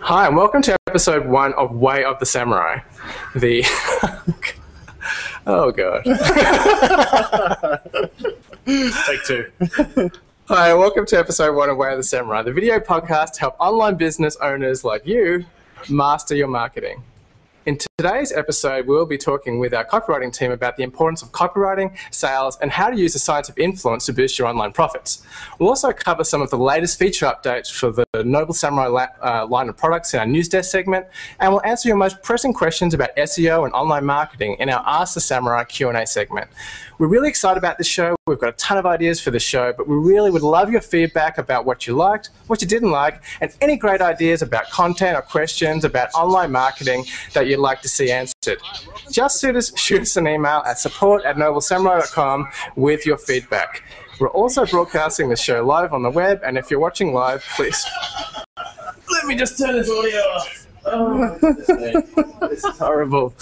Hi, and welcome to episode 1 of Way of the Samurai. Oh, God. Take 2. Hi, and welcome to episode 1 of Way of the Samurai, the video podcast to help online business owners like you master your marketing. In today's episode, we'll be talking with our copywriting team about the importance of copywriting, sales, and how to use the science of influence to boost your online profits. We'll also cover some of the latest feature updates for the Noble Samurai line of products in our news desk segment, and we'll answer your most pressing questions about SEO and online marketing in our Ask the Samurai Q&A segment. We're really excited about this show. We've got a ton of ideas for the show, but we really would love your feedback about what you liked, what you didn't like, and any great ideas about content or questions about online marketing that you'd like to see answered. Just shoot us an email at support@noblesamurai.com with your feedback. We're also broadcasting the show live on the web, and if you're watching live, please... Let me just turn this audio off. Oh, this is horrible.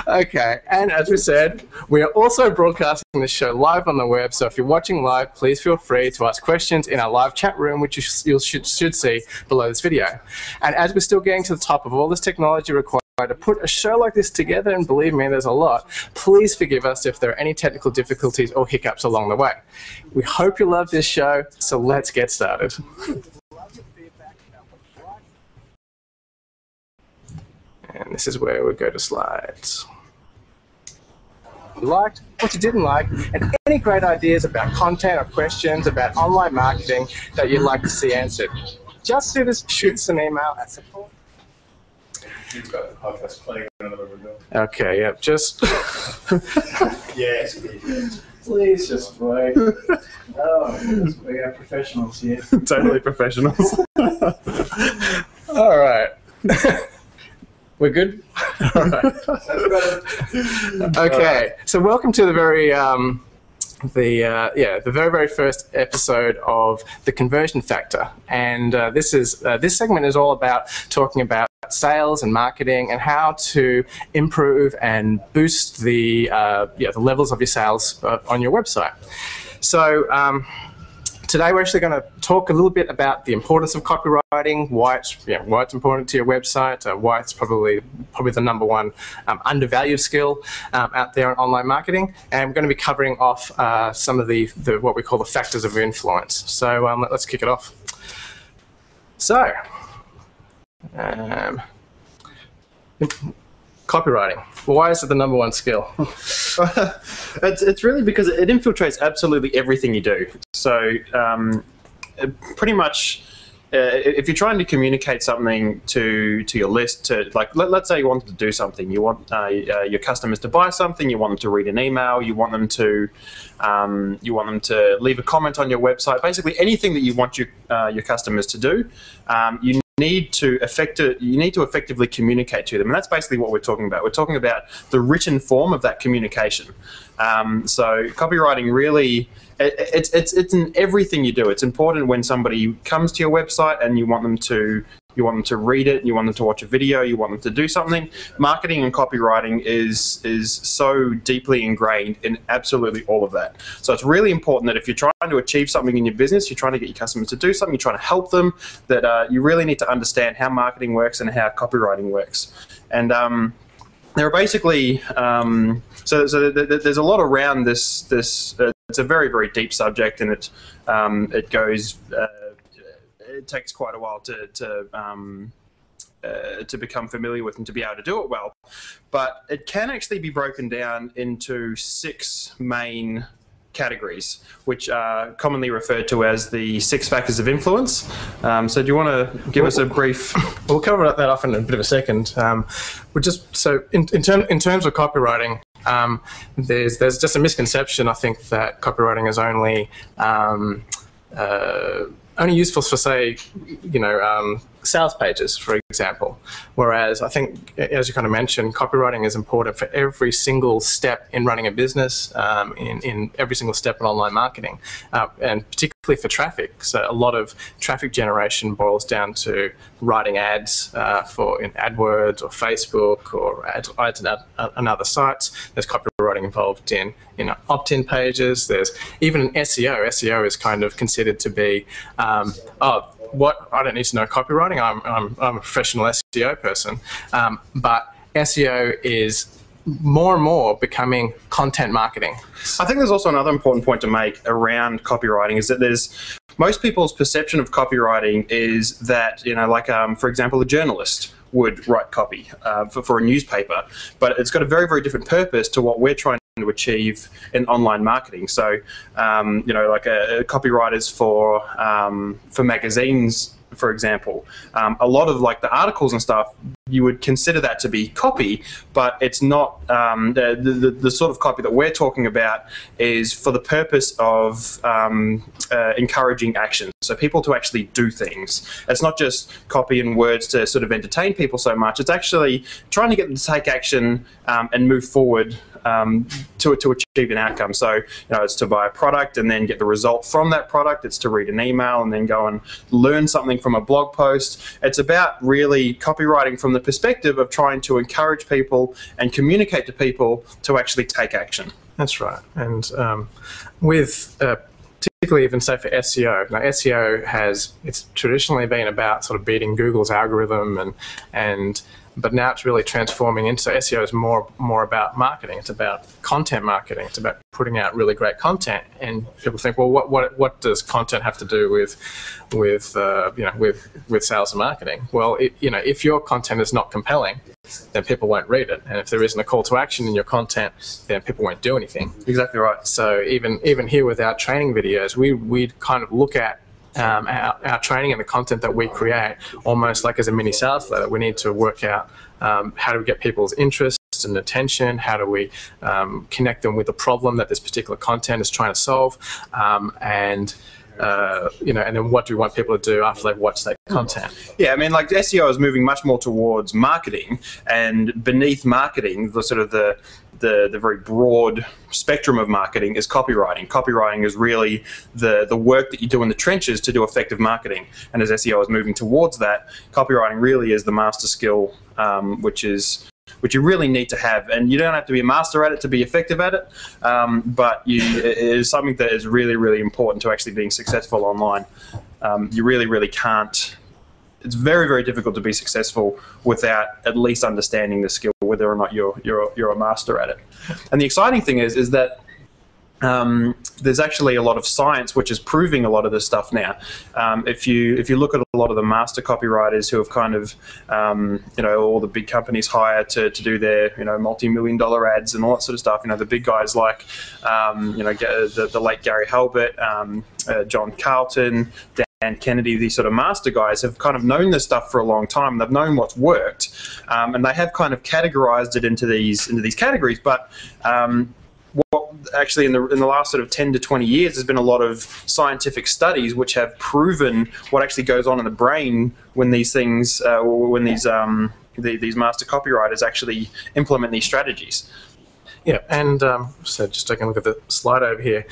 Okay, and as we said, we are also broadcasting the show live on the web, so if you're watching live, please feel free to ask questions in our live chat room, which you should see below this video. And as we're still getting to the top of all this technology required to put a show like this together, and believe me, there's a lot, please forgive us if there are any technical difficulties or hiccups along the way. We hope you love this show, so let's get started. And this is where we go to slides. What you liked, what you didn't like, and any great ideas about content or questions about online marketing that you'd like to see answered. Just shoot us an email at support. You've got the podcast playing another window. Okay, yep, just... Yes. Please just wait. Oh, we are professionals here. Totally professionals. All right. We're good? All right. Okay, so welcome to the very very first episode of The Conversion Factor, and this segment is all about talking about sales and marketing and how to improve and boost the levels of your sales on your website. So today we're actually going to talk a little bit about the importance of copywriting, why it's important to your website, why it's probably the number one undervalued skill out there in online marketing, and we're going to be covering off some of the what we call the factors of influence. So let's kick it off. So, copywriting. Why is it the number one skill? It's really because it infiltrates absolutely everything you do. So pretty much, if you're trying to communicate something to your list, let's say you wanted to do something, you want your customers to buy something, you want them to read an email, you want them to leave a comment on your website, basically anything that you want your customers to do, you need to effectively communicate to them, and that's basically what we're talking about. We're talking about the written form of that communication. So copywriting really, it's in everything you do. It's important when somebody comes to your website and you want them to read it, you want them to watch a video, you want them to do something. Marketing and copywriting is so deeply ingrained in absolutely all of that. So it's really important that if you're trying to achieve something in your business, you're trying to get your customers to do something, you're trying to help them, that you really need to understand how marketing works and how copywriting works. And there are basically, so there's a lot around this. It's a very, very deep subject, and it goes. It takes quite a while to become familiar with and to be able to do it well. But it can actually be broken down into 6 main categories, which are commonly referred to as the 6 factors of influence. So do you want to give us a brief... We'll cover that off in a bit of a second. In terms of copywriting, there's just a misconception, I think, that copywriting is only useful for, say, sales pages, for example. Whereas I think, as you kind of mentioned, copywriting is important for every single step in running a business, in every single step in online marketing, and particularly for traffic. So a lot of traffic generation boils down to writing ads in AdWords or Facebook or ads on other sites. There's copywriting copywriting involved in opt-in pages. There's even an SEO. SEO is kind of considered to be, I don't need to know copywriting. I'm a professional SEO person, but SEO is more and more becoming content marketing. I think there's also another important point to make around copywriting is that most people's perception of copywriting is that, for example, a journalist would write copy for a newspaper, but it's got a very, very different purpose to what we're trying to achieve in online marketing. So, copywriters for magazines, for example, a lot of the articles and stuff, you would consider that to be copy, but it's not. The sort of copy that we're talking about is for the purpose of encouraging action, so people to actually do things. It's not just copy and words to sort of entertain people so much. It's actually trying to get them to take action and move forward to achieve an outcome. So, it's to buy a product and then get the result from that product. It's to read an email and then go and learn something from a blog post. It's about really copywriting from the perspective of trying to encourage people and communicate to people to actually take action. That's right. And particularly even say for SEO. Now, SEO it's traditionally been about sort of beating Google's algorithm but now it's really transforming into SEO is more about marketing. It's about content marketing. It's about putting out really great content. And people think, well, what does content have to do with sales and marketing? Well, if your content is not compelling, then people won't read it. And if there isn't a call to action in your content, then people won't do anything. Exactly right. So even here with our training videos, we kind of look at our training and the content that we create almost like as a mini sales letter. We need to work out how do we get people's interest and attention, how do we connect them with the problem that this particular content is trying to solve, and then what do we want people to do after they've watched that content? Yeah, I mean, SEO is moving much more towards marketing, and beneath marketing, the very broad spectrum of marketing is copywriting. Copywriting is really the work that you do in the trenches to do effective marketing. And as SEO is moving towards that, copywriting really is the master skill, which you really need to have. And you don't have to be a master at it to be effective at it, but it is something that is really, really important to actually being successful online. You really, really can't. It's very, very difficult to be successful without at least understanding the skill, whether or not you're a master at it. And the exciting thing is that there's actually a lot of science which is proving a lot of this stuff now. If you look at a lot of the master copywriters who have kind of all the big companies hire to do their multi-million-dollar ads and all that sort of stuff. The big guys like the late Gary Halbert, John Carlton, Dan Kennedy, these sort of master guys have kind of known this stuff for a long time. They've known what's worked, and they have kind of categorized it into these categories. But what actually in the last sort of 10 to 20 years, there's been a lot of scientific studies which have proven what actually goes on in the brain when these things, these master copywriters actually implement these strategies. Yeah, and so just taking a look at the slide over here,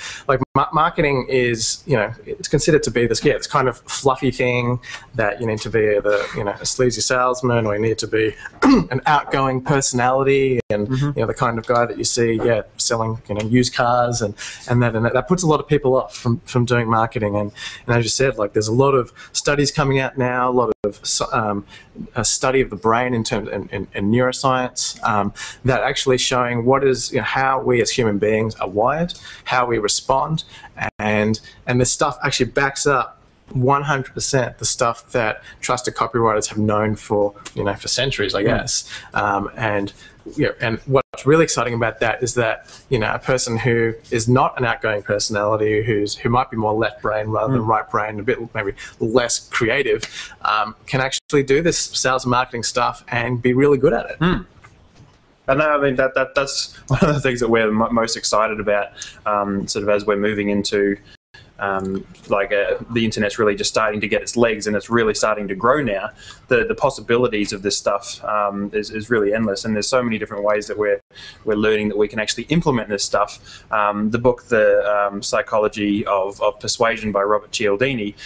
marketing is, it's considered to be this, this kind of fluffy thing that you need to be either, a sleazy salesman, or you need to be an outgoing personality, and the kind of guy that you see, selling, used cars, and that puts a lot of people off from doing marketing. And as you said, there's a lot of studies coming out now, a lot of a study of the brain in terms in neuroscience that actually showing what is how we as human beings are wired, how we respond, and this stuff actually backs up 100% the stuff that trusted copywriters have known for for centuries, I guess. And what's really exciting about that is that a person who is not an outgoing personality, who might be more left brain rather than right brain, a bit maybe less creative, can actually do this sales and marketing stuff and be really good at it. And I mean that's one of the things that we're most excited about, sort of as we're moving into the internet's really just starting to get its legs and it's really starting to grow now. The possibilities of this stuff is really endless, and there's so many different ways that we're learning that we can actually implement this stuff. The book, The Psychology of Persuasion by Robert Cialdini,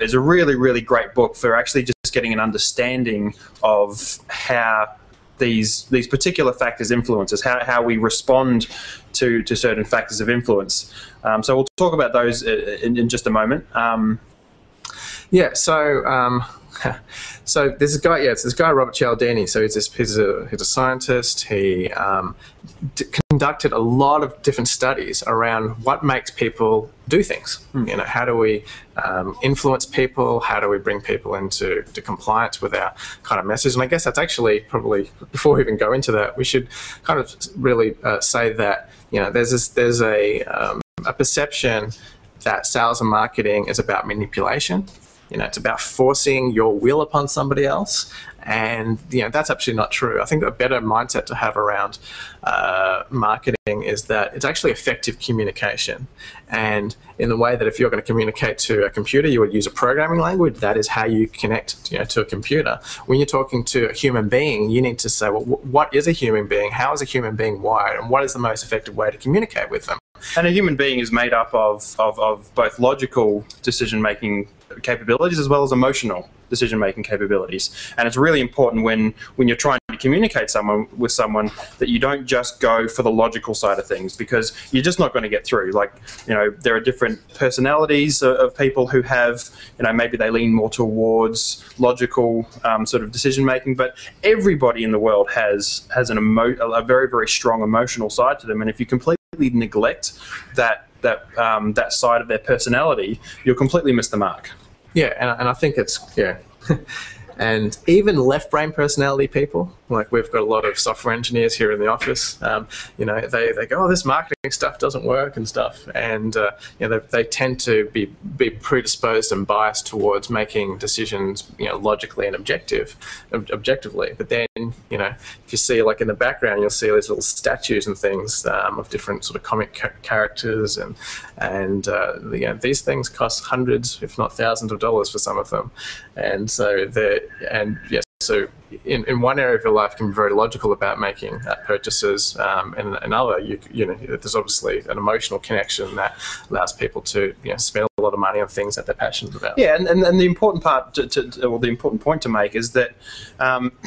is a really, really great book for actually just getting an understanding of how these particular factors influence us, how we respond to certain factors of influence. So we'll talk about those in just a moment. So there's this guy Robert Cialdini. So he's a scientist. He conducted a lot of different studies around what makes people do things. How do we influence people? How do we bring people into compliance with our kind of message? And I guess that's actually probably, before we even go into that, we should kind of really say that there's a perception that sales and marketing is about manipulation. It's about forcing your will upon somebody else, and that's absolutely not true. I think a better mindset to have around marketing is that it's actually effective communication, and in the way that if you're going to communicate to a computer, you would use a programming language. That is how you connect, to a computer. When you're talking to a human being, you need to say, well, what is a human being? How is a human being wired? And what is the most effective way to communicate with them? And a human being is made up of both logical decision-making capabilities as well as emotional decision-making capabilities. And it's really important when you're trying to communicate with someone that you don't just go for the logical side of things, because you're just not going to get through. There are different personalities of people who have, maybe they lean more towards logical sort of decision-making, but everybody in the world has a very, very strong emotional side to them. And if you completely neglect that side of their personality, you'll completely miss the mark. Yeah, and I think it's, and even left brain personality people, like we've got a lot of software engineers here in the office, they go, oh, this marketing stuff doesn't work and stuff, and they tend to be predisposed and biased towards making decisions logically and objectively. But then if you see, like in the background, you'll see these little statues and things of different sort of comic characters, and these things cost hundreds, if not thousands of dollars for some of them, and so so in one area of your life can be very logical about making purchases, and another, there's obviously an emotional connection that allows people to spend a lot of money on things that they're passionate about. Yeah, and the important part, the important point to make is that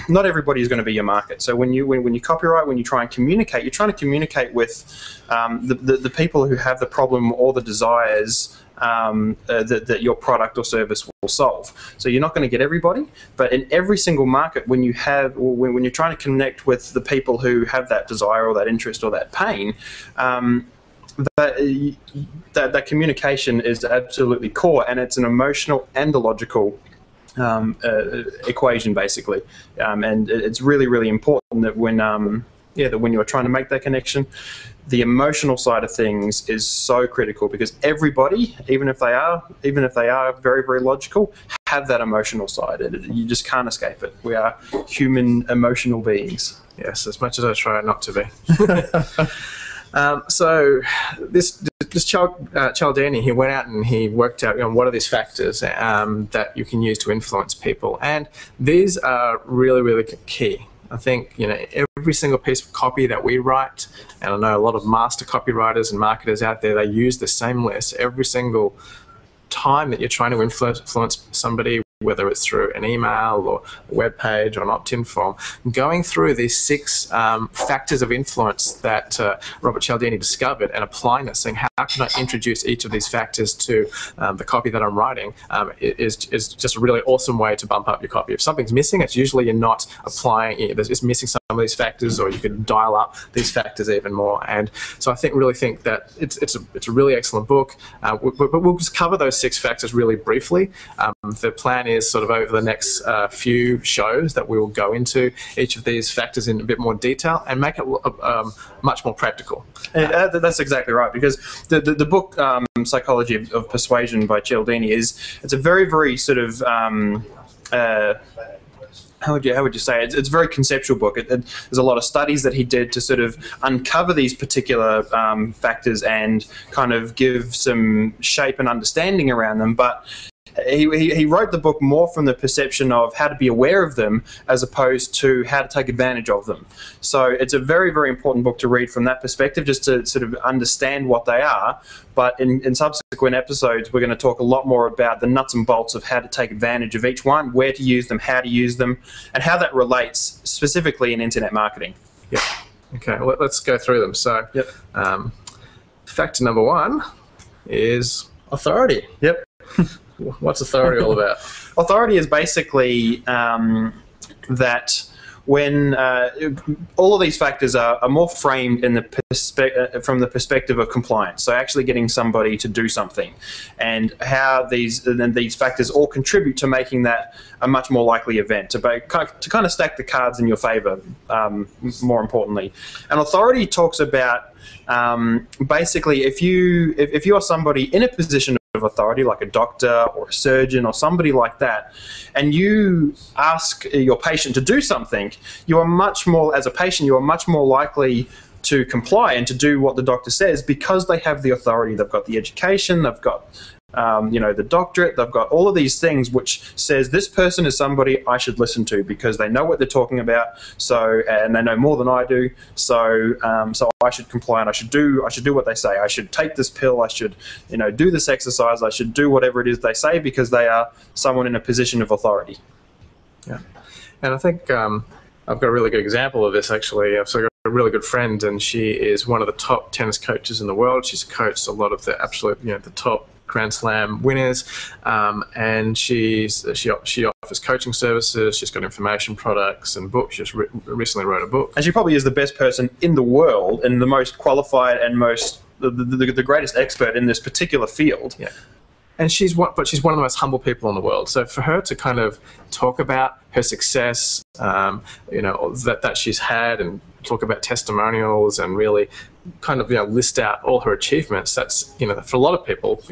not everybody is going to be your market. So when you copyright, when you try and communicate, you're trying to communicate with the people who have the problem or the desires that your product or service will solve. So you're not going to get everybody, but in every single market, when you're trying to connect with the people who have that desire or that interest or that pain, that communication is absolutely core, and it's an emotional and a logical equation, basically. And it's really, really important that when you're trying to make that connection, the emotional side of things is so critical, because everybody, even if they are very, very logical, have that emotional side. You just can't escape it. We are human emotional beings. Yes, as much as I try not to be. So this Cialdini, he went out and he worked out what are these factors that you can use to influence people, and these are really, really key. I think every single piece of copy that we write, and I know a lot of master copywriters and marketers out there, they use the same list every single time that you're trying to influence somebody, whether it's through an email or a web page or an opt-in form, going through these 6 factors of influence that Robert Cialdini discovered and applying it, saying, how can I introduce each of these factors to the copy that I'm writing, is just a really awesome way to bump up your copy. If something's missing, it's usually you're not applying it. It's missing some of these factors, or you could dial up these factors even more. And so I really think that it's a really excellent book. But we'll just cover those 6 factors really briefly. The plan is sort of over the next few shows that we will go into each of these factors in a bit more detail and make it much more practical. That's exactly right, because the book Psychology of Persuasion by Cialdini it's a very, very sort of how would you say it? It's a very conceptual book. There's a lot of studies that he did to sort of uncover these particular factors and kind of give some shape and understanding around them. But he wrote the book more from the perception of how to be aware of them as opposed to how to take advantage of them. So it's a very, very important book to read from that perspective, just to sort of understand what they are. But in subsequent episodes, we're going to talk a lot more about the nuts and bolts of how to take advantage of each one, where to use them, how to use them, and how that relates specifically in internet marketing. Yeah. Okay, well, let's go through them. So, factor number one is authority. Yep. What's authority all about? Authority is basically that when all of these factors are more framed in the from the perspective of compliance, so actually getting somebody to do something, and how these factors all contribute to making that a much more likely event, to kind of stack the cards in your favor, more importantly. And authority talks about basically if you are somebody in a position of authority, like a doctor or a surgeon or somebody like that, and you ask your patient to do something, you are much more, as a patient, you are much more likely to comply and to do what the doctor says, because they have the authority. They've got the education, they've got the doctorate, they've got all of these things which says this person is somebody I should listen to because they know what they're talking about, and they know more than I do, so I should comply and I should do what they say. I should take this pill, I should do this exercise, I should do whatever it is they say, because they are someone in a position of authority. Yeah, and I think I've got a really good example of this, actually. I've got a really good friend, and she is one of the top tennis coaches in the world. She's coached a lot of the absolute, the top Grand Slam winners, and she offers coaching services. She's got information products and books. She just recently wrote a book. And she probably is the best person in the world and the most qualified and the greatest expert in this particular field. Yeah. And she's one of the most humble people in the world. So for her to kind of talk about her success, that she's had, and talk about testimonials, and really kind of list out all her achievements, that's for a lot of people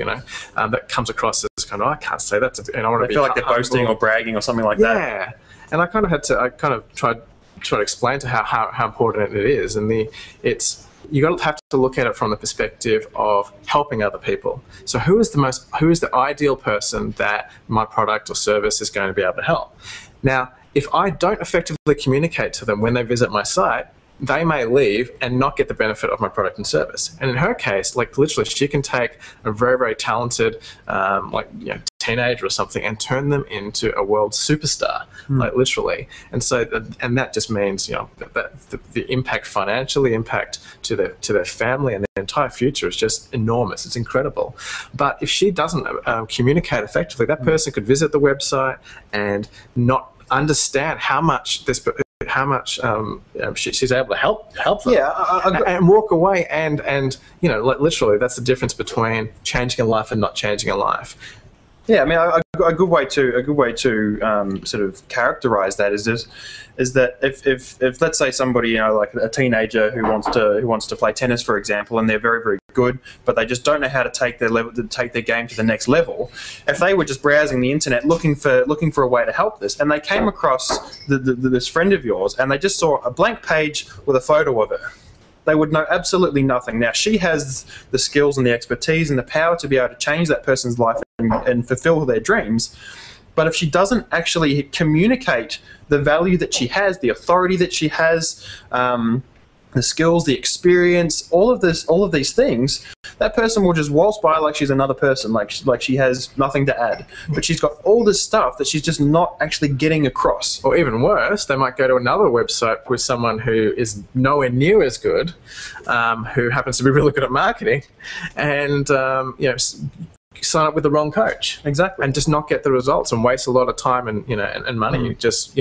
that comes across as kind of, I can't say that, and I want to be. Feel like they're boasting or bragging or something like that. Yeah, and I kind of tried to explain to her how important it is, and you have to look at it from the perspective of helping other people. So who is the ideal person that my product or service is going to be able to help? Now, if I don't effectively communicate to them when they visit my site, they may leave and not get the benefit of my product and service. And in her case, literally, she can take a very, very talented, teenager or something, and turn them into a world superstar, literally. And so, and that just means, that the impact financially, impact to their family and their entire future is just enormous. It's incredible. But if she doesn't communicate effectively, that person could visit the website and not understand how much she's able to help them, and walk away, and literally, that's the difference between changing a life and not changing a life. Yeah, I mean, a good way to sort of characterize that is that if let's say somebody, like a teenager who wants to play tennis, for example, and they're very, very good, but they just don't know how to take their game to the next level. If they were just browsing the internet looking for a way to help this, and they came across this friend of yours, and they just saw a blank page with a photo of it, they would know absolutely nothing. Now, she has the skills and the expertise and the power to be able to change that person's life and fulfill their dreams. But if she doesn't actually communicate the value that she has, the authority that she has, the skills, the experience, all of these things, that person will just waltz by like she's another person, like she has nothing to add. But she's got all this stuff that she's just not actually getting across. Or even worse, they might go to another website with someone who is nowhere near as good, who happens to be really good at marketing, and sign up with the wrong coach. Exactly. And just not get the results and waste a lot of time and money just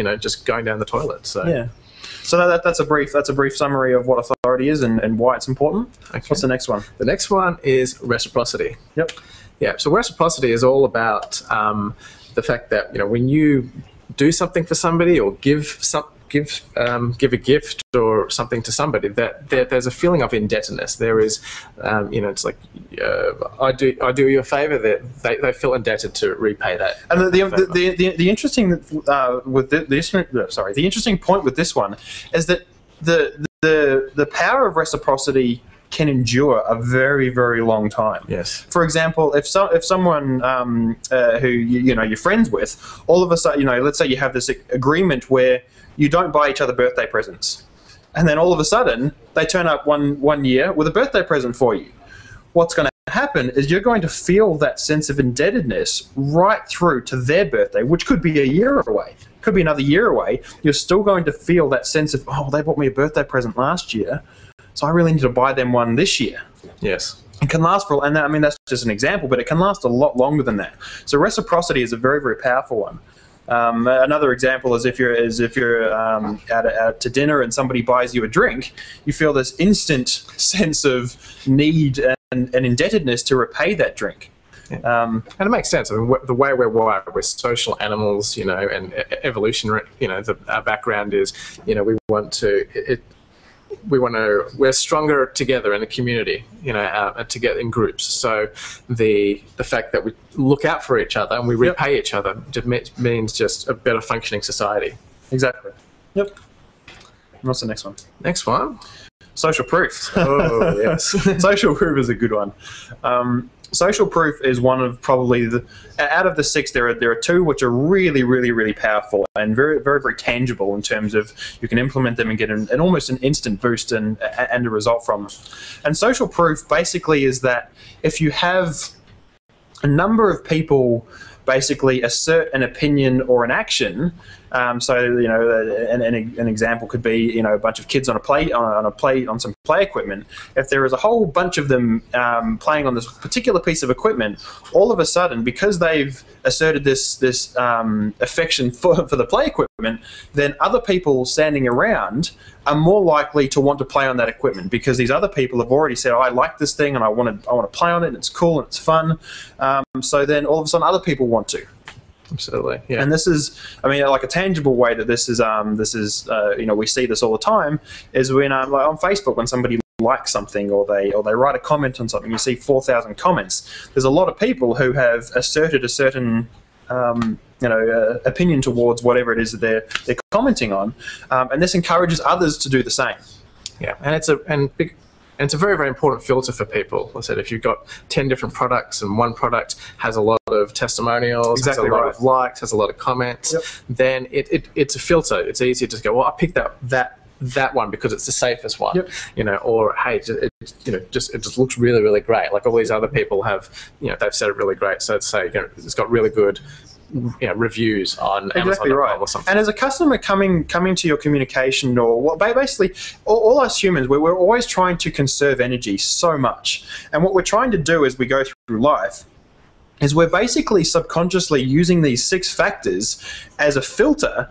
going down the toilet. So yeah. So that's a brief summary of what authority is and why it's important. Okay. What's the next one? The next one is reciprocity. Yep. Yeah. So reciprocity is all about the fact that when you do something for somebody or give a gift or something to somebody, that there's a feeling of indebtedness. There is, it's like I do you a favor, that they feel indebted to repay that. And the interesting the interesting point with this one is that the power of reciprocity can endure a very, very long time. Yes. For example, if someone who you're friends with, all of a sudden, let's say you have this agreement where you don't buy each other birthday presents, and then all of a sudden they turn up one year with a birthday present for you. What's going to happen is you're going to feel that sense of indebtedness right through to their birthday, which could be a year away, could be another year away. You're still going to feel that sense of, oh, they bought me a birthday present last year, so I really need to buy them one this year. Yes. It can last for, and I mean, that's just an example, but it can last a lot longer than that. So reciprocity is a very, very powerful one. Another example is if you're out to dinner and somebody buys you a drink, you feel this instant sense of need and indebtedness to repay that drink. Yeah. And it makes sense. I mean, the way we're wired, we're social animals, and evolution. Our background is, we're stronger together in a community, together in groups. So the fact that we look out for each other and we repay each other just means just a better functioning society. Exactly. Yep. What's the next one? Next one. Social proof. Oh, yes. Social proof is a good one. Social proof is one of probably out of the 6, there are 2 which are really, really, really powerful and very, very, very tangible in terms of you can implement them and get an almost an instant boost and a result from them. And social proof basically is that if you have a number of people basically assert an opinion or an action. An example could be a bunch of kids on some play equipment. If there is a whole bunch of them playing on this particular piece of equipment, all of a sudden, because they've asserted this affection for the play equipment, then other people standing around are more likely to want to play on that equipment because these other people have already said, oh, I like this thing and I want to play on it and it's cool and it's fun. So then all of a sudden other people want to. Absolutely, yeah. And this is, like a tangible way that this is, we see this all the time is when, like on Facebook, when somebody likes something or they write a comment on something, you see 4,000 comments. There's a lot of people who have asserted a certain, opinion towards whatever it is that they're commenting on, and this encourages others to do the same. Yeah, and it's a very, very important filter for people. Like I said, if you've got 10 different products and one product has a lot of testimonials, has a lot of likes, has a lot of comments, then it's a filter. It's easy to just go, well, I picked that one because it's the safest one, or hey, it just looks really, really great. Like all these other people have, they've said it really great. So say, it's got really good reviews on Amazon.com or something. And as a customer coming to your communication, or basically all us humans, we're always trying to conserve energy so much. And what we're trying to do as we go through life is we're basically subconsciously using these 6 factors as a filter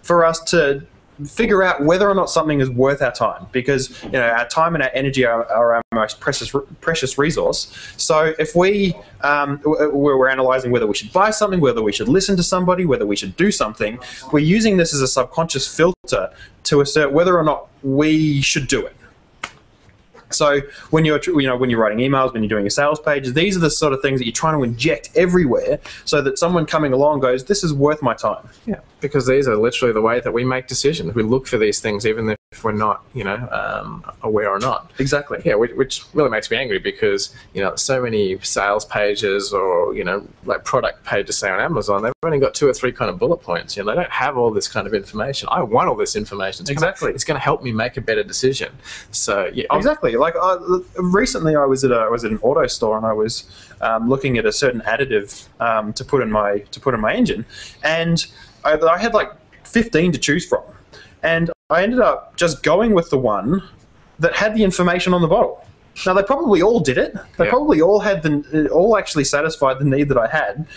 for us to figure out whether or not something is worth our time, because our time and our energy are our most precious resource. So if we're analyzing whether we should buy something, whether we should listen to somebody, whether we should do something, we're using this as a subconscious filter to assert whether or not we should do it. So when you're writing emails, when you're doing your sales pages, these are the sort of things that you're trying to inject everywhere so that someone coming along goes, this is worth my time. Yeah, because these are literally the way that we make decisions. We look for these things even if we're not, aware or not. Exactly. Yeah, which really makes me angry because, so many sales pages or, like product pages, say on Amazon, they've only got 2 or 3 kind of bullet points. They don't have all this kind of information. I want all this information. It's going to help me make a better decision. So, yeah. Exactly. Like recently, I was at an auto store and I was looking at a certain additive to put in my engine, and I had like 15 to choose from, and I ended up just going with the one that had the information on the bottle. Now they probably all did it. They probably all actually satisfied the need that I had,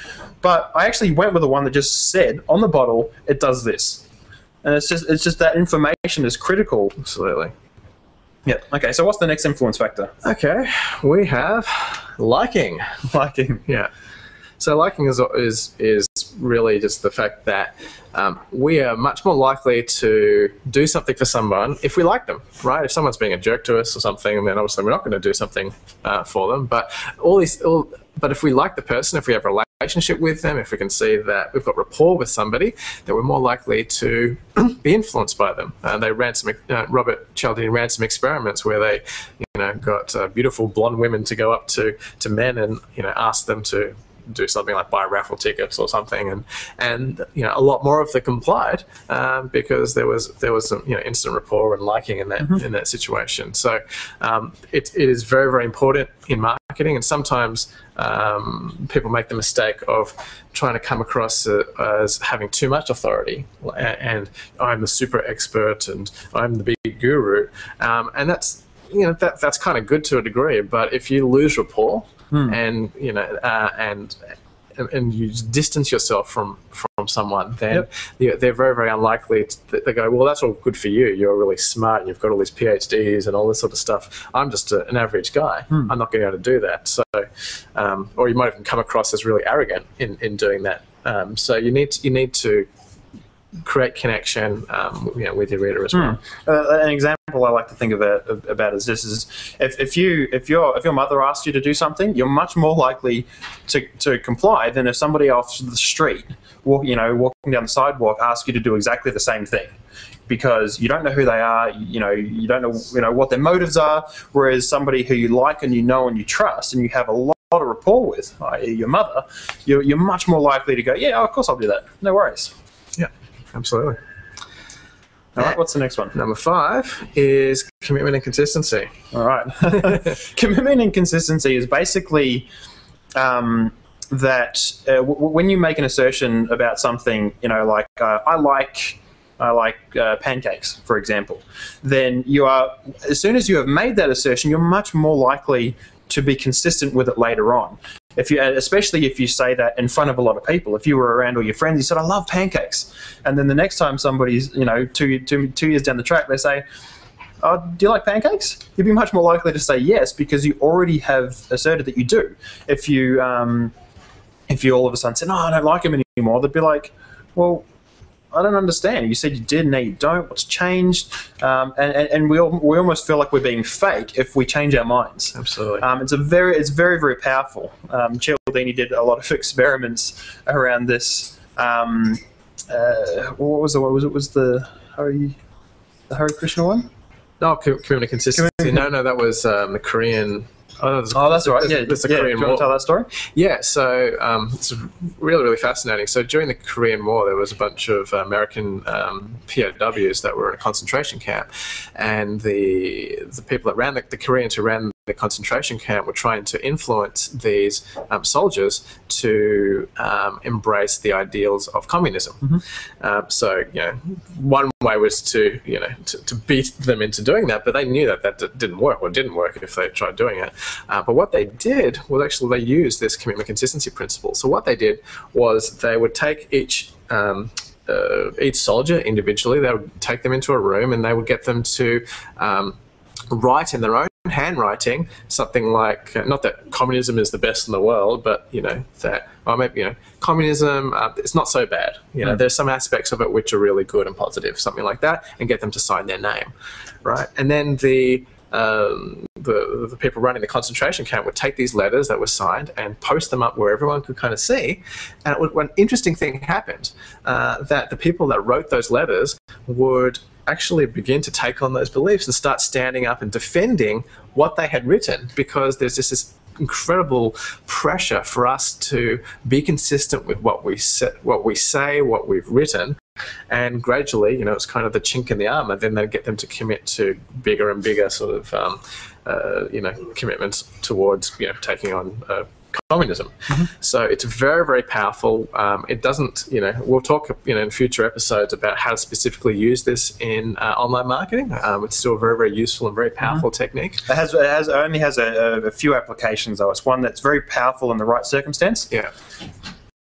but I actually went with the one that just said on the bottle it does this, and it's just that information is critical. Absolutely. Yeah. Okay. So what's the next influence factor? Okay, we have liking. Liking. Yeah. So liking is really just the fact that we are much more likely to do something for someone if we like them, right? If someone's being a jerk to us or something, then obviously we're not going to do something for them. But but if we like the person, if we have a relationship with them, if we can see that we've got rapport with somebody, then we're more likely to be influenced by them. They ran some. Robert Cialdini ran some experiments where they, got beautiful blonde women to go up to men and ask them to do something like buy raffle tickets or something, and a lot more of them complied because there was some instant rapport and liking in that situation. So it is very, very important in marketing, and sometimes people make the mistake of trying to come across as having too much authority, and I'm the super expert and I'm the big guru, and that's that's kind of good to a degree, but if you lose rapport and and you distance yourself from someone, then they're very, very unlikely they go, well, that's all good for you. You're really smart and you've got all these PhDs and all this sort of stuff. I'm just an average guy. I'm not going to be able to do that. So, or you might even come across as really arrogant in doing that. So you need to create connection with your reader as well. An example I like to think about is this: is if your mother asks you to do something, you're much more likely to comply than if somebody off the street, walking down the sidewalk, asks you to do exactly the same thing. Because you don't know who they are, you don't know what their motives are. Whereas somebody who you like and and you trust and you have a lot of rapport with, i.e. your mother, you're much more likely to go, yeah, of course I'll do that. No worries. Yeah, absolutely. All right, what's the next one? Number 5 is commitment and consistency. All right. Commitment and consistency is basically that when you make an assertion about something, like I like pancakes, for example, then you are, as soon as you have made that assertion, you're much more likely to be consistent with it later on. Especially if you say that in front of a lot of people. If you were around all your friends, you said, I love pancakes. And then the next time somebody's, 2 years down the track, they say, oh, do you like pancakes? You'd be much more likely to say yes, because you already have asserted that you do. If you all of a sudden said, no, I don't like them anymore, they'd be like, well, I don't understand. You said you did, now you don't. What's changed? And we almost feel like we're being fake if we change our minds. Absolutely. It's very, very powerful. Cialdini did a lot of experiments around this. What was the one? It was the Hare Krishna one? No, commitment and consistency. No, that was the Korean. Oh, that's right. Yeah, that's the Korean Korean War. Do you want to tell that story? Yeah, so it's really, really fascinating. So during the Korean War, there was a bunch of American POWs that were in a concentration camp, and the people that ran the Koreans who ran the concentration camp were trying to influence these soldiers to embrace the ideals of communism. So one way was to beat them into doing that, but they knew that didn't work, or didn't work if they tried doing it. But what they did was actually they used this commitment consistency principle. So what they did was they would take each soldier individually, they would take them into a room and they would get them to write in their own handwriting something like, not that communism is the best in the world, but that maybe communism it's not so bad. There's some aspects of it which are really good and positive, something like that, and get them to sign their name, right? And then the people running the concentration camp would take these letters that were signed and post them up where everyone could kind of see. And one interesting thing happened, that the people that wrote those letters would actually begin to take on those beliefs and start standing up and defending what they had written, because there's just this incredible pressure for us to be consistent with what we say, what we've written. And gradually, it's kind of the chink in the armor. Then they get them to commit to bigger and bigger sort of, commitments towards, taking on communism. So it's very, very powerful. It doesn't, we'll talk, in future episodes about how to specifically use this in online marketing. It's still a very, very useful and very powerful technique. It only has a few applications, though. It's one that's very powerful in the right circumstance. Yeah,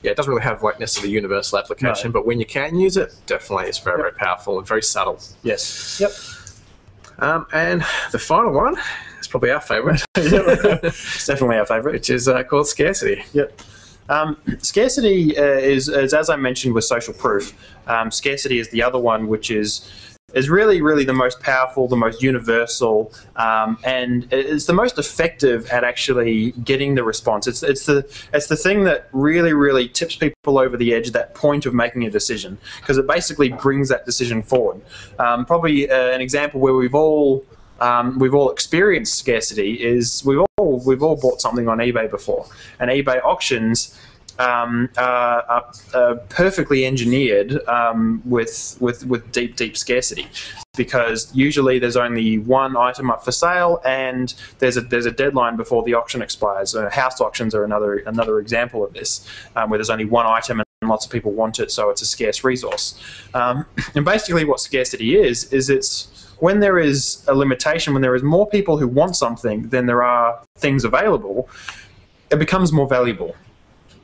it doesn't really have necessarily universal application, but when you can use it, definitely it's very, very powerful and very subtle. Yes. Yep. And the final one is probably our favourite. It's definitely our favourite. Which is called scarcity. Yep. Scarcity is, as I mentioned, with social proof. Scarcity is the other one, which is is really, really the most powerful, the most universal, and it's the most effective at actually getting the response. It's the thing that really, really tips people over the edge, that point of making a decision, because it basically brings that decision forward. Probably an example where we've all experienced scarcity is we've all bought something on eBay before, and eBay auctions are perfectly engineered with deep scarcity, because usually there's only one item up for sale and there's a deadline before the auction expires. House auctions are another example of this, where there's only one item and lots of people want it, so it's a scarce resource. And basically what scarcity is it's when there is a limitation, when there is more people who want something than there are things available, it becomes more valuable.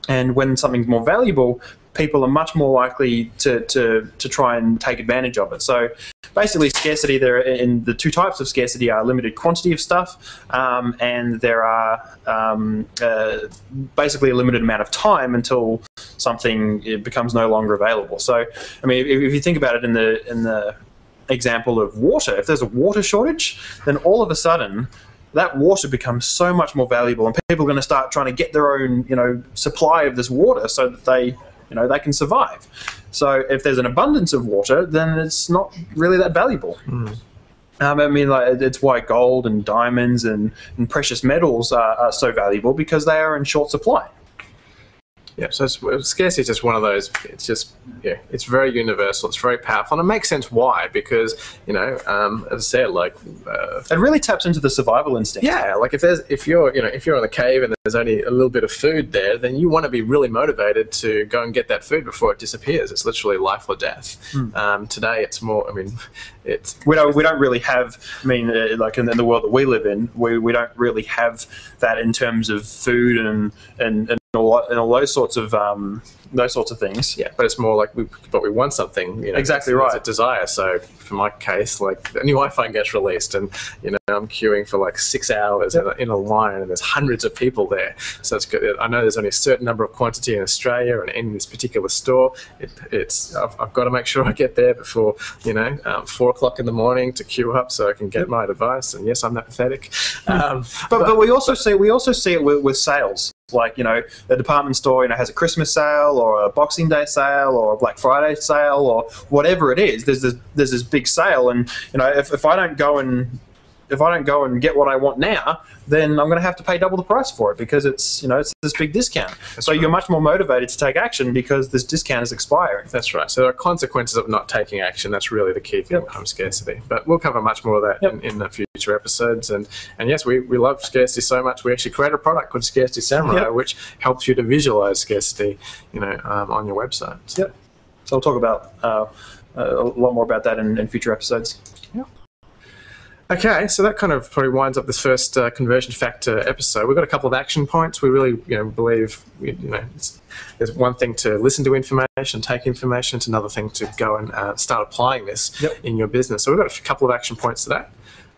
And when something's more valuable, people are much more likely to try and take advantage of it. So basically scarcity, in the two types of scarcity are limited quantity of stuff, and there are basically a limited amount of time until it becomes no longer available. So, I mean, if you think about it in the example of water, if there's a water shortage, then all of a sudden that water becomes so much more valuable, and people are going to start trying to get their own, supply of this water so that they can survive. So if there's an abundance of water, then it's not really that valuable. I mean, it's why gold and diamonds and precious metals are so valuable, because they are in short supply. Yeah, so scarcity is just one of those. It's just, it's very universal. It's very powerful, and it makes sense why, because as I said, it really taps into the survival instinct. Yeah, like if you're in a cave and there's only a little bit of food there, then you want to be really motivated to go and get that food before it disappears. It's literally life or death. Today, it's more. I mean, we don't really have. I mean, like in the world that we live in, we don't really have that in terms of food and all those sorts of things. Yeah, but it's more like we want something. Exactly right. It's a desire. So for my case, like the new iPhone gets released, and I'm queuing for like 6 hours in a line, and there's hundreds of people there. So it's good. I know there's only a certain number of quantity in Australia, and in this particular store, I've got to make sure I get there before 4 o'clock in the morning to queue up so I can get my device. And yes, I'm that pathetic. But we also see it with sales. Like, the department store, has a Christmas sale or a Boxing Day sale or a Black Friday sale or whatever it is. There's this big sale, and if I don't go and get what I want now, then I'm going to have to pay double the price for it, because it's this big discount. So you're much more motivated to take action because this discount is expiring. That's right. So there are consequences of not taking action. That's really the key thing behind scarcity. But we'll cover much more of that in the future episodes. And yes, we love scarcity so much. We actually created a product called Scarcity Samurai, which helps you to visualize scarcity, on your website. Yep. So I'll talk about a lot more about that in future episodes. Yeah. Okay, so that kind of probably winds up this first conversion factor episode. We've got a couple of action points. We really, believe, there's one thing to listen to information, take information. It's another thing to go and start applying this in your business. So we've got a couple of action points today.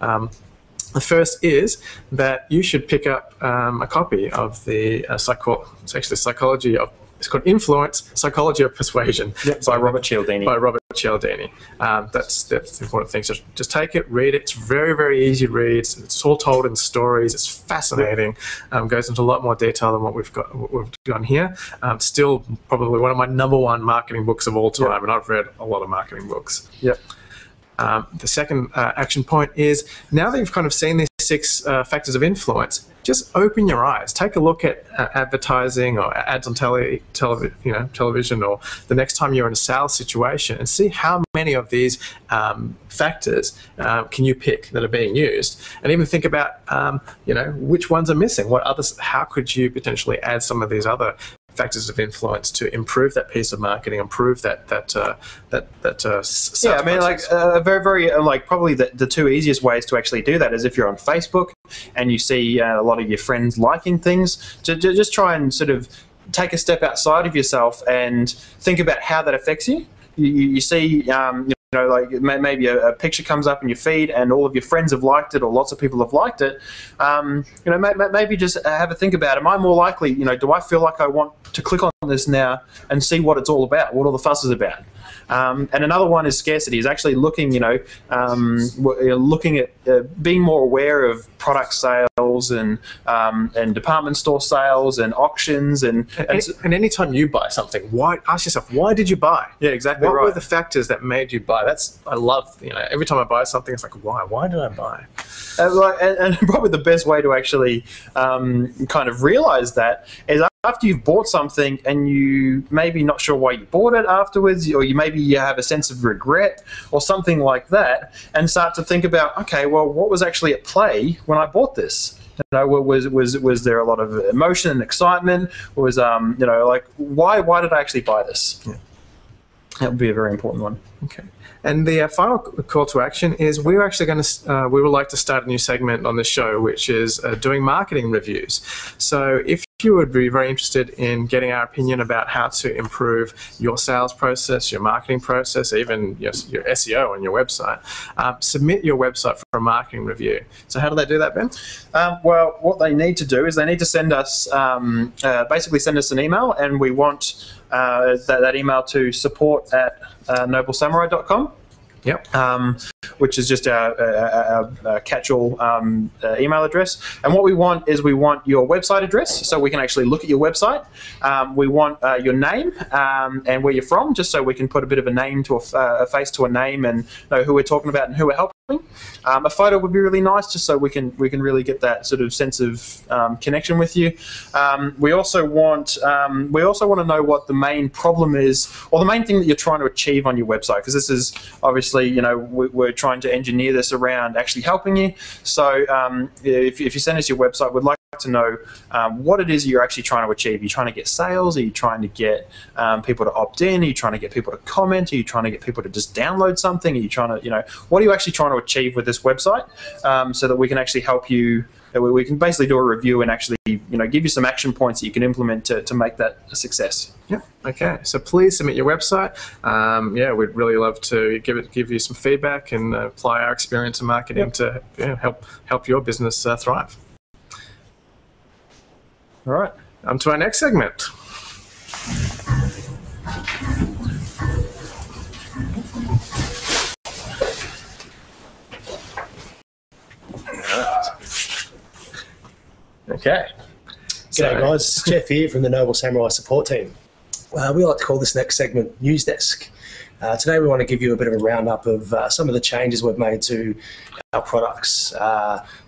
The first is that you should pick up a copy of the psychology of. It's called Influence, Psychology of Persuasion. By Robert Cialdini. That's the important thing. So just take it, read it. It's very, very easy to read. It's all told in stories. It's fascinating. Goes into a lot more detail than what we've done here. Still probably one of my #1 marketing books of all time, and I've read a lot of marketing books. Yep. The second action point is, now that you've kind of seen these 6 factors of influence, just open your eyes. Take a look at advertising or ads on television, or the next time you're in a sales situation, and see how many of these factors can you pick that are being used, and even think about which ones are missing. What others? How could you potentially add some of these other factors of influence to improve that piece of marketing, improve that sales I mean, process. very, very, probably the 2 easiest ways to actually do that is if you're on Facebook and you see a lot of your friends liking things, to just try and sort of take a step outside of yourself and think about how that affects you. You see, maybe a picture comes up in your feed and all of your friends have liked it, or lots of people have liked it. Maybe just have a think about, am I more likely, do I feel like I want to click on this now and see what it's all about, what all the fuss is about? And another one is scarcity, is actually looking, looking at being more aware of product sales and department store sales and auctions and anytime you buy something, ask yourself, why did you buy? Yeah, exactly. What right. were the factors that made you buy? I love, every time I buy something, it's like, why did I buy? And probably the best way to actually kind of realize that is after you've bought something and you maybe not sure why you bought it afterwards, or you have a sense of regret or something like that, and start to think about, okay, well, what was actually at play when I bought this? Was there a lot of emotion and excitement? Was why did I actually buy this? Yeah. That would be a very important one. Okay. And the final call to action is we're actually going to, we would like to start a new segment on this show, which is doing marketing reviews. So if you would be very interested in getting our opinion about how to improve your sales process, your marketing process, even your SEO on your website, submit your website for a marketing review. So how do they do that, Ben? Well, what they need to do is they need to send us, basically send us an email, and we want that email to support@noblesamurai.com. Yep. Which is just our catch-all email address. And what we want is your website address, so we can actually look at your website. We want your name and where you're from, just so we can put a bit of a name to a face to a name and know who we're talking about and who we're helping. A photo would be really nice, just so we can really get that sort of sense of connection with you. We also want to know what the main problem is, or the main thing that you're trying to achieve on your website, because this is obviously, we're trying to engineer this around actually helping you. So if you send us your website, we'd like to know what it is you're actually trying to achieve. Are you trying to get sales? Are you trying to get people to opt in? Are you trying to get people to comment? Are you trying to get people to just download something? Are you trying to, what are you actually trying to achieve with this website, so that we can actually help you, that we can basically do a review and actually, give you some action points that you can implement to make that a success. Yeah. Okay. So please submit your website. We'd really love to give you some feedback and apply our experience in marketing to help your business thrive. All right. On to our next segment. Okay. G'day guys, it's Jeff here from the Noble Samurai support team. We like to call this next segment News Desk. Today we want to give you a bit of a roundup of some of the changes we've made to our products.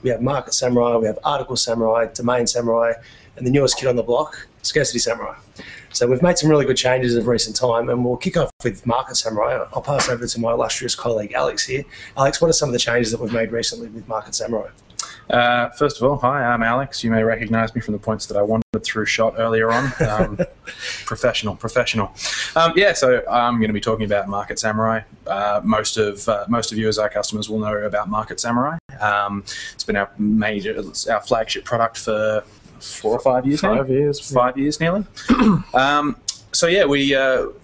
We have Market Samurai, we have Article Samurai, Domain Samurai, and the newest kid on the block, Scarcity Samurai. So we've made some really good changes of recent time, and we'll kick off with Market Samurai. I'll pass over to my illustrious colleague Alex here. Alex, what are some of the changes that we've made recently with Market Samurai? First of all, hi, I'm Alex. You may recognize me from the points that I wanted through shot earlier on. Professional. So I'm going to be talking about Market Samurai. Most of you as our customers will know about Market Samurai. It's been our flagship product for 4 or 5 years now. 5 years. 5 years nearly.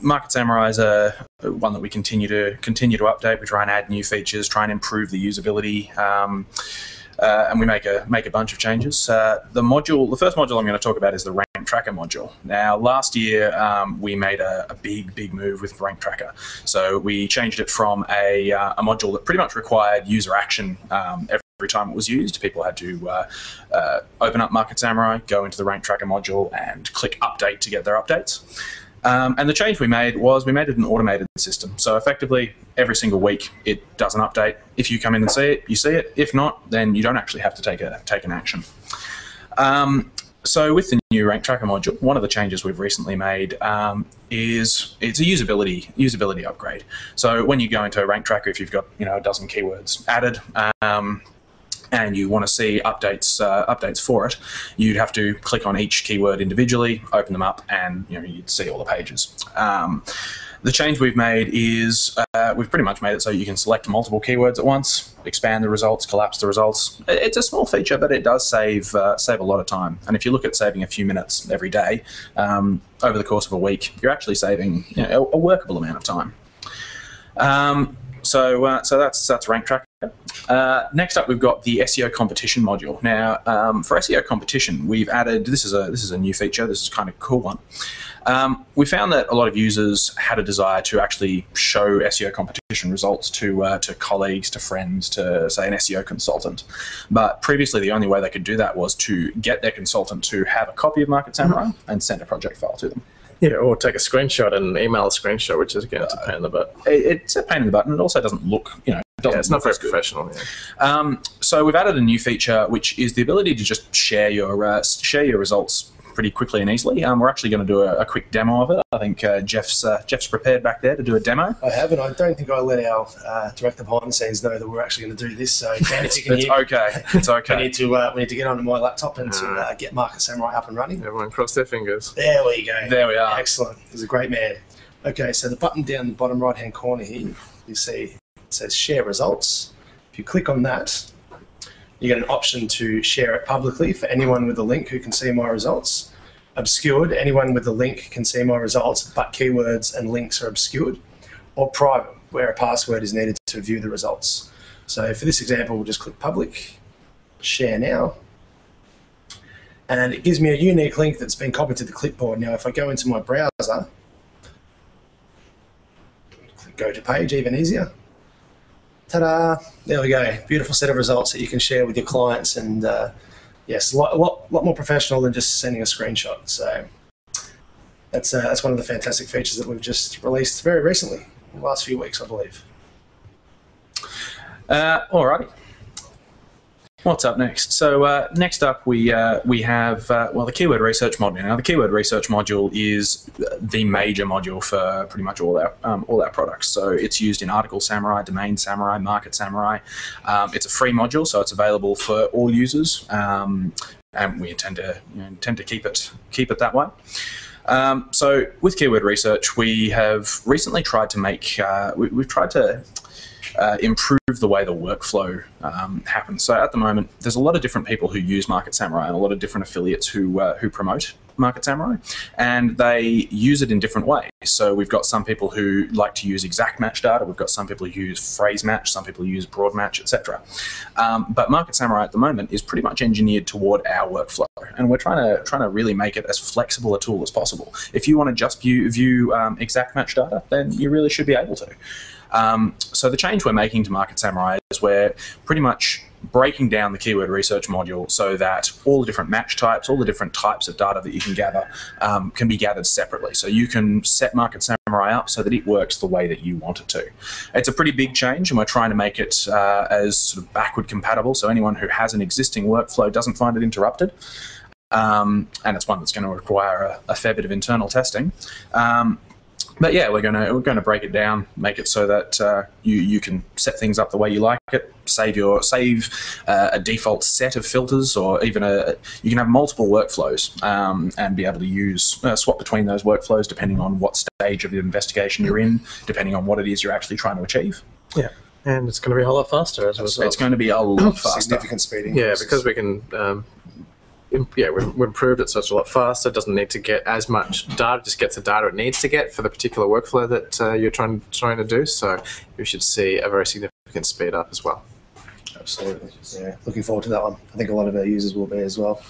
Market Samurai is one that we continue to update. We try and add new features, try and improve the usability. And we make a bunch of changes. The first module I'm going to talk about is the Rank Tracker module. Now, last year we made a big move with Rank Tracker. So we changed it from a module that pretty much required user action every time it was used. People had to open up Market Samurai, go into the Rank Tracker module, and click Update to get their updates. And the change we made it an automated system. So effectively, every single week it does an update. If you come in and see it, you see it. If not, then you don't actually have to take an action. So with the new Rank Tracker module, one of the changes we've recently made is it's a usability upgrade. So when you go into a Rank Tracker, if you've got a dozen keywords added, and you want to see updates for it, you'd have to click on each keyword individually, open them up, and you'd see all the pages. The change we've made is we've pretty much made it so you can select multiple keywords at once, expand the results, collapse the results. It's a small feature, but it does save a lot of time. And if you look at saving a few minutes every day over the course of a week, you're actually saving a workable amount of time. So that's Rank Tracker. Next up, we've got the SEO competition module. Now, for SEO competition, we've added this is a new feature. This is kind of a cool one. We found that a lot of users had a desire to actually show SEO competition results to colleagues, to friends, to say an SEO consultant. But previously, the only way they could do that was to get their consultant to have a copy of Market Samurai and send a project file to them. Yeah, or take a screenshot and email a screenshot, which is, again, it's a pain in the butt. It's a pain in the butt, and it also doesn't look, it's not very professional. Yeah. So we've added a new feature, which is the ability to just share your results pretty quickly and easily. We're actually going to do a quick demo of it. I think Jeff's prepared back there to do a demo. I have, and I don't think I let our director behind the scenes know that we're actually going to do this. So, Dan, if you can hear, okay. It's okay. we need to get onto my laptop and to get Market Samurai up and running. Everyone cross their fingers. There we go. There we are. Excellent. He's a great man. Okay, so the button down the bottom right-hand corner here, you see it says Share Results. If you click on that, you get an option to share it publicly for anyone with a link who can see my results. Obscured, anyone with the link can see my results, but keywords and links are obscured. Or private, where a password is needed to view the results. So for this example, we'll just click public, share now, and it gives me a unique link that's been copied to the clipboard. Now if I go into my browser, click go to page, even easier. Ta-da! There we go. Beautiful set of results that you can share with your clients, and yes, a lot more professional than just sending a screenshot. So that's one of the fantastic features that we've just released very recently, in the last few weeks, I believe. Alrighty. What's up next? So next up we have the keyword research module. Now the keyword research module is the major module for pretty much all our products. So it's used in Article Samurai, Domain Samurai, Market Samurai. It's a free module, so it's available for all users, and we intend to keep it that way. So with keyword research, we have recently tried to make we've tried to improve the way the workflow happens. So at the moment, there's a lot of different people who use Market Samurai and a lot of different affiliates who promote Market Samurai, and they use it in different ways. So we've got some people who like to use exact match data. We've got some people who use phrase match. Some people use broad match, etc. But Market Samurai at the moment is pretty much engineered toward our workflow, and we're trying to really make it as flexible a tool as possible. If you want to just view exact match data, then you really should be able to. So the change we're making to Market Samurai is we're pretty much breaking down the keyword research module so that all the different match types, all the different types of data that you can gather can be gathered separately. So you can set Market Samurai up so that it works the way that you want it to. It's a pretty big change, and we're trying to make it as sort of backward compatible, so anyone who has an existing workflow doesn't find it interrupted. And it's one that's going to require a fair bit of internal testing. But yeah, we're gonna break it down, make it so that you can set things up the way you like it. Save a default set of filters, or even you can have multiple workflows and be able to swap between those workflows depending on what stage of the investigation you're in, depending on what it is you're actually trying to achieve. Yeah, and it's going to be a whole lot faster as a result. It's going to be a lot faster. Significant speeding. Yeah, because we can. We've improved it so it's a lot faster. It doesn't need to get as much data; it just gets the data it needs to get for the particular workflow that you're trying to do. So you should see a very significant speed up as well. Absolutely. Yeah, looking forward to that one. I think a lot of our users will be as well.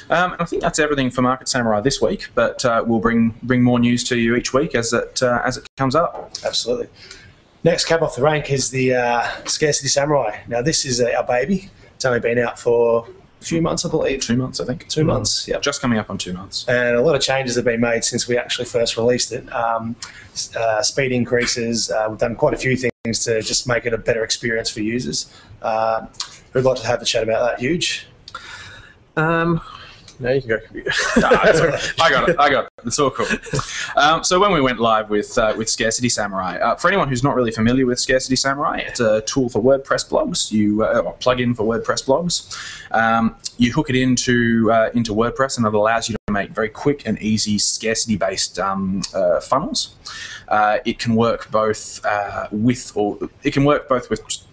I think that's everything for Market Samurai this week, but we'll bring more news to you each week as it comes up. Absolutely. Next cab off the rank is the Scarcity Samurai. Now this is our baby. It's only been out for a few months, I believe. 2 months, I think. 2 months, yeah. Just coming up on 2 months. And a lot of changes have been made since we actually first released it. Speed increases. We've done quite a few things to just make it a better experience for users. Who'd like to have a chat about that? Huge? No, you can go. I got it. It's all cool. So when we went live with Scarcity Samurai, for anyone who's not really familiar with Scarcity Samurai, it's a tool for WordPress blogs. A plug-in for WordPress blogs. You hook it into WordPress, and it allows you to make very quick and easy scarcity-based funnels. It can work both with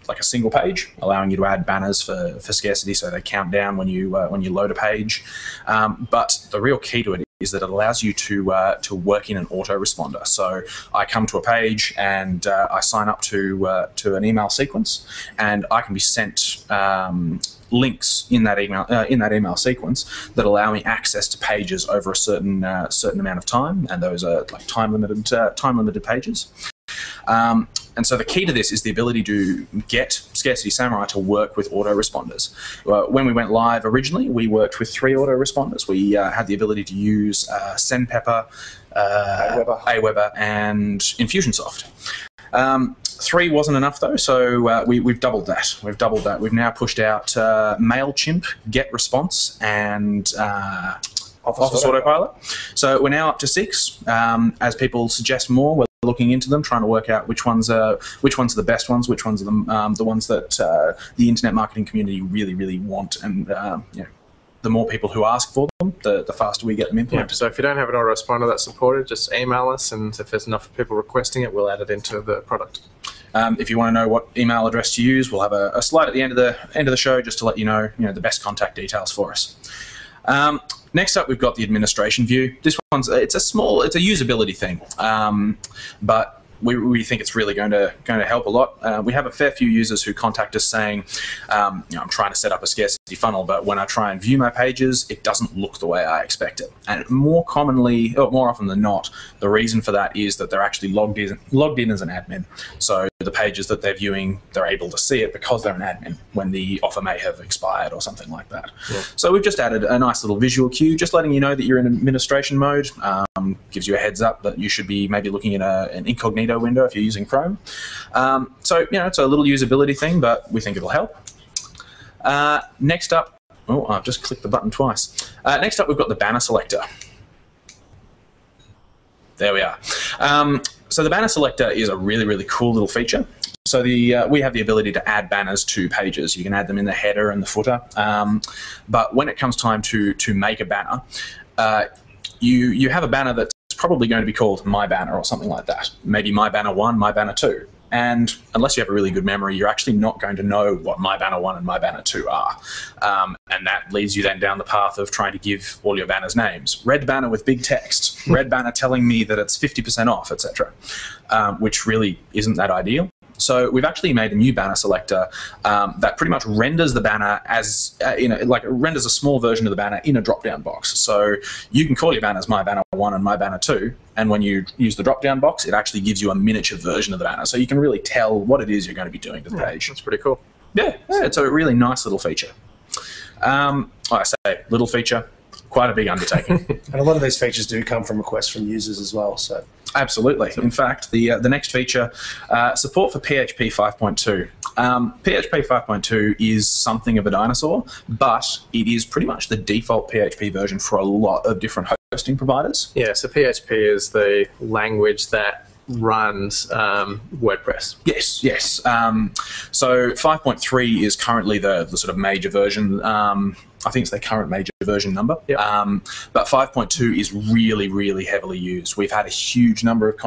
like a single page, allowing you to add banners for scarcity, so they count down when you load a page. But the real key to it is that it allows you to work in an autoresponder. So I come to a page and I sign up to an email sequence, and I can be sent links in that email sequence that allow me access to pages over a certain amount of time, and those are like time limited pages. And so the key to this is the ability to get Scarcity Samurai to work with autoresponders. When we went live originally, we worked with 3 autoresponders. We had the ability to use SendPepper, Aweber, and Infusionsoft. 3 wasn't enough though, so we've doubled that. We've now pushed out MailChimp, GetResponse, and Office Autopilot. So we're now up to 6. As people suggest more, we're looking into them, trying to work out which ones are the best ones, which ones are the ones that the internet marketing community really want, and the more people who ask for them, the faster we get them implemented. Yeah, so if you don't have an autoresponder that's supported, just email us, and if there's enough people requesting it, we'll add it into the product. If you want to know what email address to use, we'll have a slide at the end of the show just to let you know the best contact details for us. Next up, we've got the administration view. This one's it's a usability thing, but we think it's really going to help a lot. We have a fair few users who contact us saying, I'm trying to set up a scarcity funnel, but when I try and view my pages, it doesn't look the way I expect it. And more often than not, the reason for that is that they're actually logged in as an admin. So the pages that they're viewing, they're able to see it because they're an admin when the offer may have expired or something like that. Yeah. So we've just added a nice little visual cue, just letting you know that you're in administration mode. Gives you a heads up that you should be maybe looking in an incognito window if you're using Chrome. So it's a little usability thing, but we think it'll help. Next up, I've just clicked the button twice. Next up, we've got the banner selector. There we are. So the banner selector is a really cool little feature. So we have the ability to add banners to pages. You can add them in the header and the footer. But when it comes time to make a banner, you have a banner that's probably going to be called My Banner or something like that. Maybe My Banner 1, My Banner 2. And unless you have a really good memory, you're actually not going to know what My Banner 1 and My Banner 2 are. And that leads you then down the path of trying to give all your banners names. Red banner with big text. Red banner telling me that it's 50% off, etc. Which really isn't that ideal. So we've actually made a new banner selector that pretty much renders the banner as, it renders a small version of the banner in a drop-down box. So you can call your banners My Banner 1 and My Banner 2, and when you use the drop-down box, it actually gives you a miniature version of the banner. So you can really tell what it is you're going to be doing to the page. That's pretty cool. Yeah, it's a really nice little feature. Like I say, little feature, quite a big undertaking. And a lot of these features do come from requests from users as well. So. Absolutely. In fact, the next feature, support for PHP 5.2. PHP 5.2 is something of a dinosaur, but it is pretty much the default PHP version for a lot of different hosting providers. Yeah, so PHP is the language that runs WordPress. Yes. So 5.3 is currently the sort of major version. I think it's their current major version number. Yep. But 5.2 is really heavily used. We've had a huge number of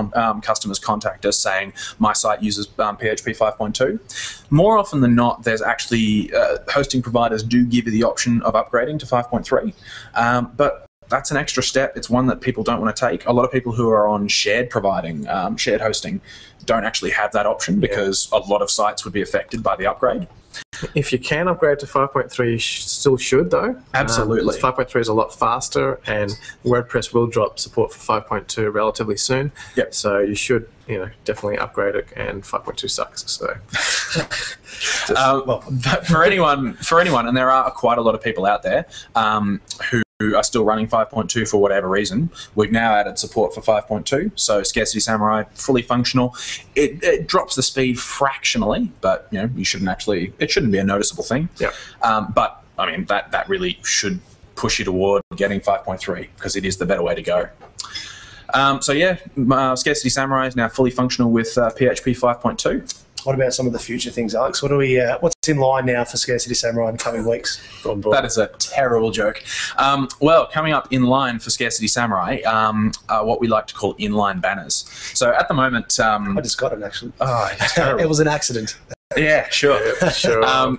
customers contact us saying, my site uses PHP 5.2. More often than not, there's actually hosting providers do give you the option of upgrading to 5.3. But that's an extra step. It's one that people don't want to take. A lot of people who are on shared hosting, don't actually have that option because a lot of sites would be affected by the upgrade. If you can upgrade to 5.3, you still should, though. Absolutely. 5.3 is a lot faster, and WordPress will drop support for 5.2 relatively soon. Yep. So you should, definitely upgrade it, and 5.2 sucks. So, but for anyone, and there are quite a lot of people out there who are still running 5.2 for whatever reason, we've now added support for 5.2. So Scarcity Samurai, fully functional. It drops the speed fractionally, but it shouldn't be a noticeable thing. Yeah. But I mean that really should push you toward getting 5.3 because it is the better way to go. Scarcity Samurai is now fully functional with PHP 5.2. What about some of the future things, Alex? What's in line now for Scarcity Samurai in the coming weeks? That is a terrible joke. Well, coming up in line for Scarcity Samurai are what we like to call inline banners. So at the moment... I just got it, actually. Oh, it's terrible. It was an accident. Yeah, sure. Yeah, sure.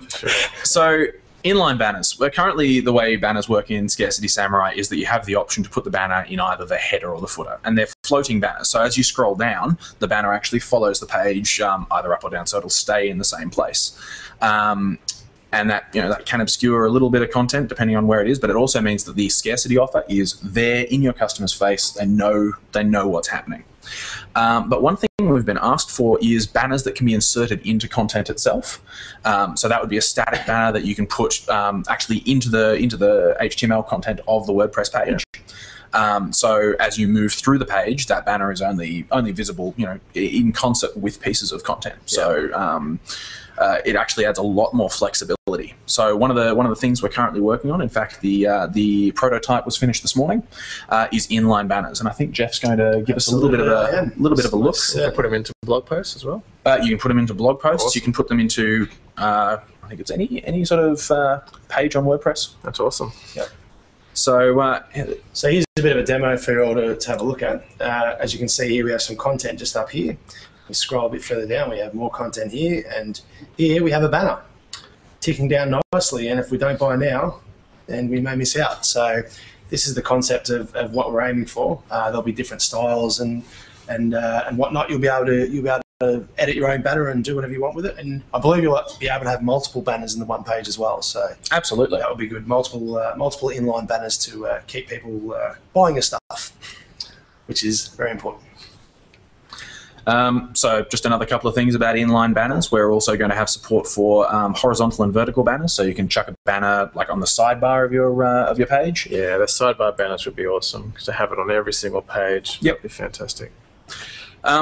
So Inline banners. Well, currently, the way banners work in Scarcity Samurai is that you have the option to put the banner in either the header or the footer, and they're floating banners. So as you scroll down, the banner actually follows the page either up or down, so it'll stay in the same place. And that, that can obscure a little bit of content depending on where it is, but it also means that the scarcity offer is there in your customer's face. They know what's happening. But one thing we've been asked for is banners that can be inserted into content itself. So that would be a static banner that you can put actually into the HTML content of the WordPress page. So as you move through the page, that banner is only visible, in concert with pieces of content. So it actually adds a lot more flexibility. So one of the things we're currently working on, in fact, the prototype was finished this morning, is inline banners, and I think Jeff's going to give us a little bit of a look. You can put them into blog posts as well. You can put them into blog posts. Awesome. You can put them into I think it's any sort of page on WordPress. That's awesome. Yep. So here's a bit of a demo for you all to have a look at. As you can see here, we have some content just up here. We scroll a bit further down, we have more content here, and here we have a banner ticking down nicely, and if we don't buy now, then we may miss out. So this is the concept of what we're aiming for. There'll be different styles and whatnot. You'll be able to edit your own banner and do whatever you want with it, and I believe you'll be able to have multiple banners in the one page as well. So absolutely, that would be good. Multiple inline banners to keep people buying your stuff, which is very important. So just another couple of things about inline banners. We're also going to have support for horizontal and vertical banners, so you can chuck a banner like on the sidebar of your page. Yeah, the sidebar banners would be awesome to have it on every single page. Yep, that'd be fantastic.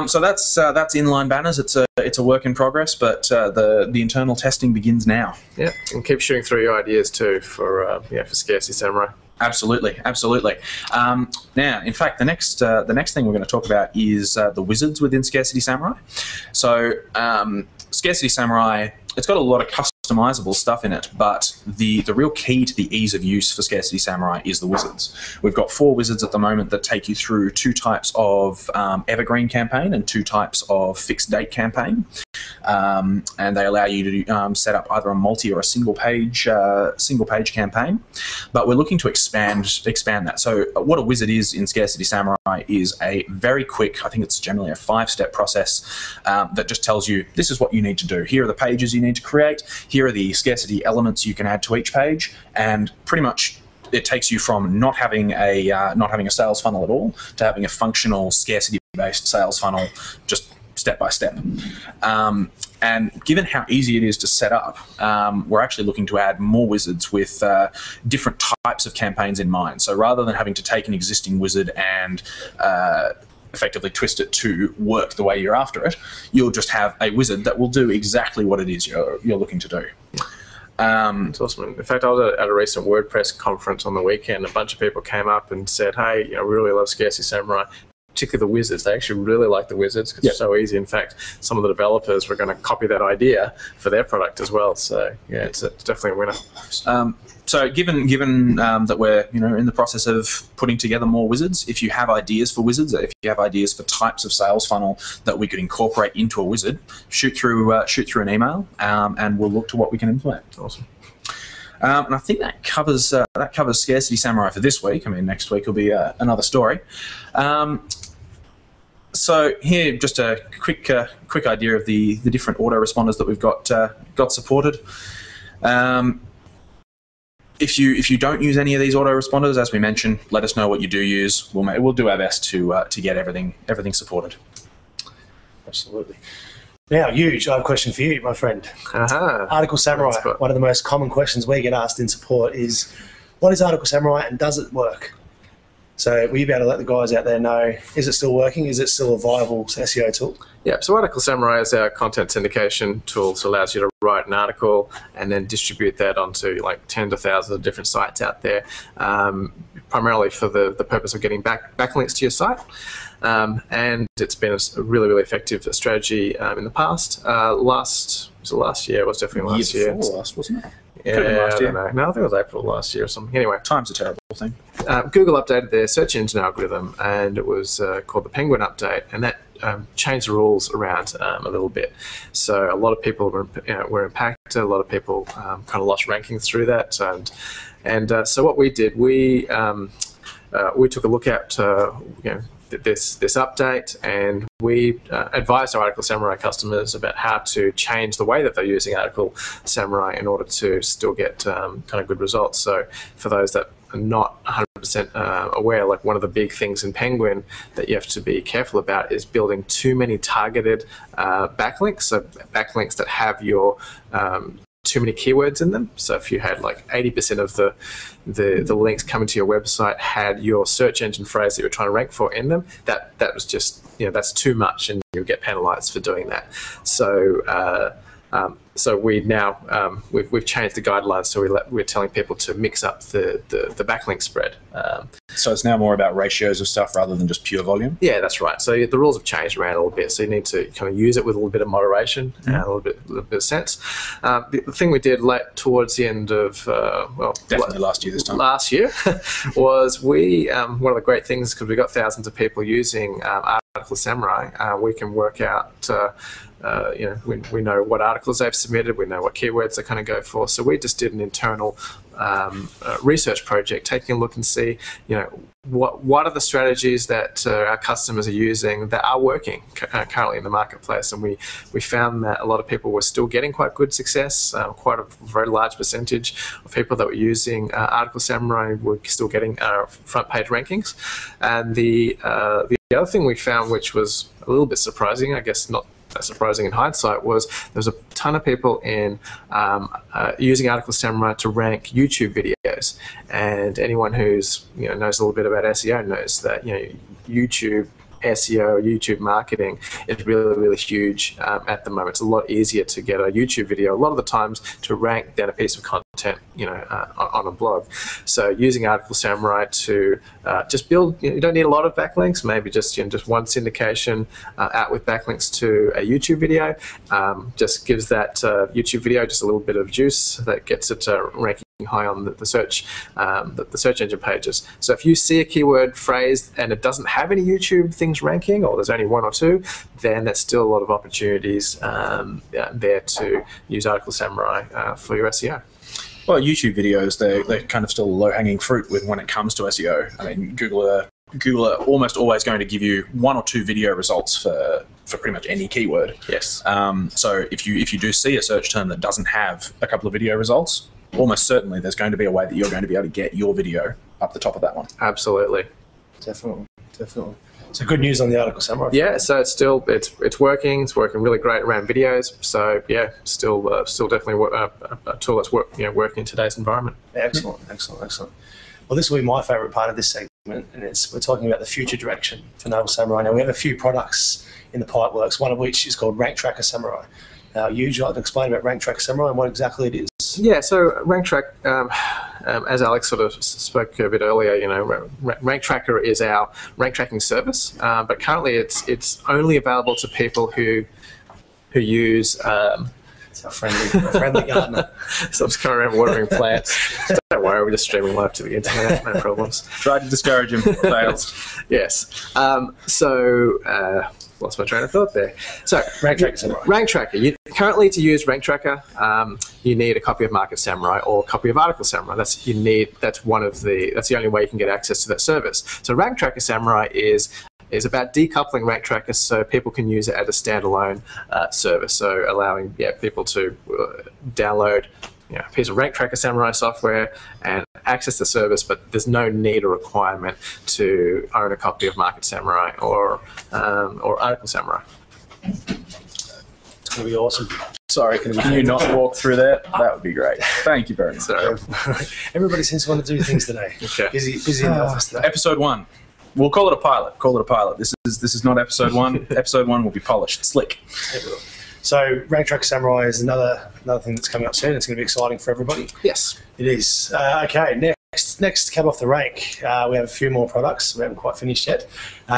So that's inline banners. It's a work in progress, but the internal testing begins now. Yeah, and keep shooting through your ideas too for Scarcity Samurai. Absolutely. Now, in fact, the next thing we're going to talk about is the wizards within Scarcity Samurai. So, Scarcity Samurai, it's got a lot of customizable stuff in it, but the real key to the ease of use for Scarcity Samurai is the wizards. We've got 4 wizards at the moment that take you through 2 types of evergreen campaign and 2 types of fixed date campaign. And they allow you to set up either a multi or a single page campaign, but we're looking to expand that. So what a wizard is in Scarcity Samurai is a very quick, I think it's generally a 5-step process that just tells you this is what you need to do. Here are the pages you need to create. Here are the scarcity elements you can add to each page, and pretty much it takes you from not having a sales funnel at all to having a functional scarcity-based sales funnel, just step by step. And given how easy it is to set up, we're actually looking to add more wizards with different types of campaigns in mind. So rather than having to take an existing wizard and effectively twist it to work the way you're after it, you'll just have a wizard that will do exactly what it is you're looking to do. It's awesome. In fact, I was at a recent WordPress conference on the weekend. A bunch of people came up and said, hey, we really love Scarcity Samurai, particularly the wizards. They actually really like the wizards because it's so easy. In fact, some of the developers were going to copy that idea for their product as well. So yeah, it's definitely a winner. So given that we're in the process of putting together more wizards, if you have ideas for wizards, if you have ideas for types of sales funnel that we could incorporate into a wizard, shoot through an email, and we'll look to what we can implement. Awesome. And I think that covers Scarcity Samurai for this week. I mean, next week will be another story. So here, just a quick idea of the different autoresponders that we've got supported. If you don't use any of these autoresponders, as we mentioned, let us know what you do use. We'll do our best to get everything supported. Absolutely. Now, Huge, I have a question for you, my friend. Article Samurai, one of the most common questions we get asked in support is, what is Article Samurai and does it work? So will you be able to let the guys out there know, is it still working? Is it still a viable SEO tool? Yeah, so Article Samurai is our content syndication tool. So it allows you to write an article and then distribute that onto like tens of thousands of different sites out there, primarily for the purpose of getting backlinks to your site. And it's been a really, really effective strategy in the past. Last year? It was definitely last year. Before last, wasn't it? Yeah, I don't know. No, I think it was April last year or something. Anyway. Time's a terrible thing. Google updated their search engine algorithm, and it was called the Penguin Update, and that changed the rules around a little bit. So a lot of people were impacted. A lot of people kind of lost rankings through that. And so what we did, we took a look at this update, and we advised our Article Samurai customers about how to change the way that they're using Article Samurai in order to still get kind of good results. So for those that are not 100% aware, like one of the big things in Penguin that you have to be careful about is building too many targeted backlinks, so backlinks that have your too many keywords in them. So if you had like 80% of the links coming to your website had your search engine phrase that you're trying to rank for in them, that was just, that's too much, and you'll get penalized for doing that. So we now we've changed the guidelines, so we're telling people to mix up the backlink spread. So it's now more about ratios of stuff rather than just pure volume? Yeah, that's right. So the rules have changed around a little bit, so you need to kind of use it with a little bit of moderation and a little bit of sense. The thing we did towards the end of definitely last year this time. Last year was one of the great things, because we got thousands of people using Article Samurai, we can work out we know what articles they've submitted, we know what keywords they're going to go for. So we just did an internal research project, taking a look and see, what are the strategies that our customers are using that are working currently in the marketplace. And we found that a lot of people were still getting quite good success. Quite a very large percentage of people that were using Article Samurai were still getting front page rankings. And the other thing we found, which was a little bit surprising, I guess not surprising in hindsight, was there's a ton of people in using Article Samurai to rank YouTube videos. And anyone who's knows a little bit about SEO knows that YouTube SEO, YouTube marketing is really, really huge at the moment. It's a lot easier to get a YouTube video a lot of the times to rank than a piece of content, on a blog. So using Article Samurai to just build, you don't need a lot of backlinks, maybe just one syndication out with backlinks to a YouTube video, just gives that YouTube video just a little bit of juice that gets it ranking high on the search engine pages. So if you see a keyword phrase and it doesn't have any YouTube things ranking, or there's only one or two, then there's still a lot of opportunities there to use Article Samurai for your SEO. Well, YouTube videos, they're kind of still low-hanging fruit when it comes to SEO. I mean, Google are almost always going to give you one or two video results for pretty much any keyword. Yes. So if you do see a search term that doesn't have a couple of video results, almost certainly there's going to be a way that you're going to be able to get your video up the top of that one. Absolutely. Definitely. So good news on the Article Samurai. Yeah, so it's working. It's working really great around videos. So yeah, still definitely a tool that's working in today's environment. Excellent. Well, this will be my favourite part of this segment, and we're talking about the future direction for Article Samurai. Now we have a few products in the pipeworks, one of which is called Rank Tracker Samurai. You'd like to explain about Rank Tracker Samurai and what exactly it is? Yeah, so Rank Track, as Alex sort of spoke a bit earlier, Rank Tracker is our rank tracking service, but currently it's only available to people who use. It's a friendly gardener. So I'm just kind of watering plants. Don't worry, we're just streaming live to the internet, no problems. Tried to discourage him, fails. Yes. Lost my train of thought there. So Rank Tracker. Rank Tracker. Currently, to use Rank Tracker, you need a copy of Market Samurai or a copy of Article Samurai. That's the only way you can get access to that service. So Rank Tracker Samurai is about decoupling Rank Tracker so people can use it as a standalone service. So allowing people to download a piece of Rank Tracker Samurai software and access the service, but there's no need or requirement to own a copy of Market Samurai or Article Samurai. It's going to be awesome. Sorry, can you not walk through that? That would be great. Thank you very much. So, everybody seems to want to do things today. Okay. Busy in the office today. Episode 1. We'll call it a pilot. This is not episode 1. Episode 1 will be polished, slick. So Rank Tracker Samurai is another thing that's coming up soon. It's going to be exciting for everybody. Yes. It is. Okay, next cab off the rank, we have a few more products. We haven't quite finished yet.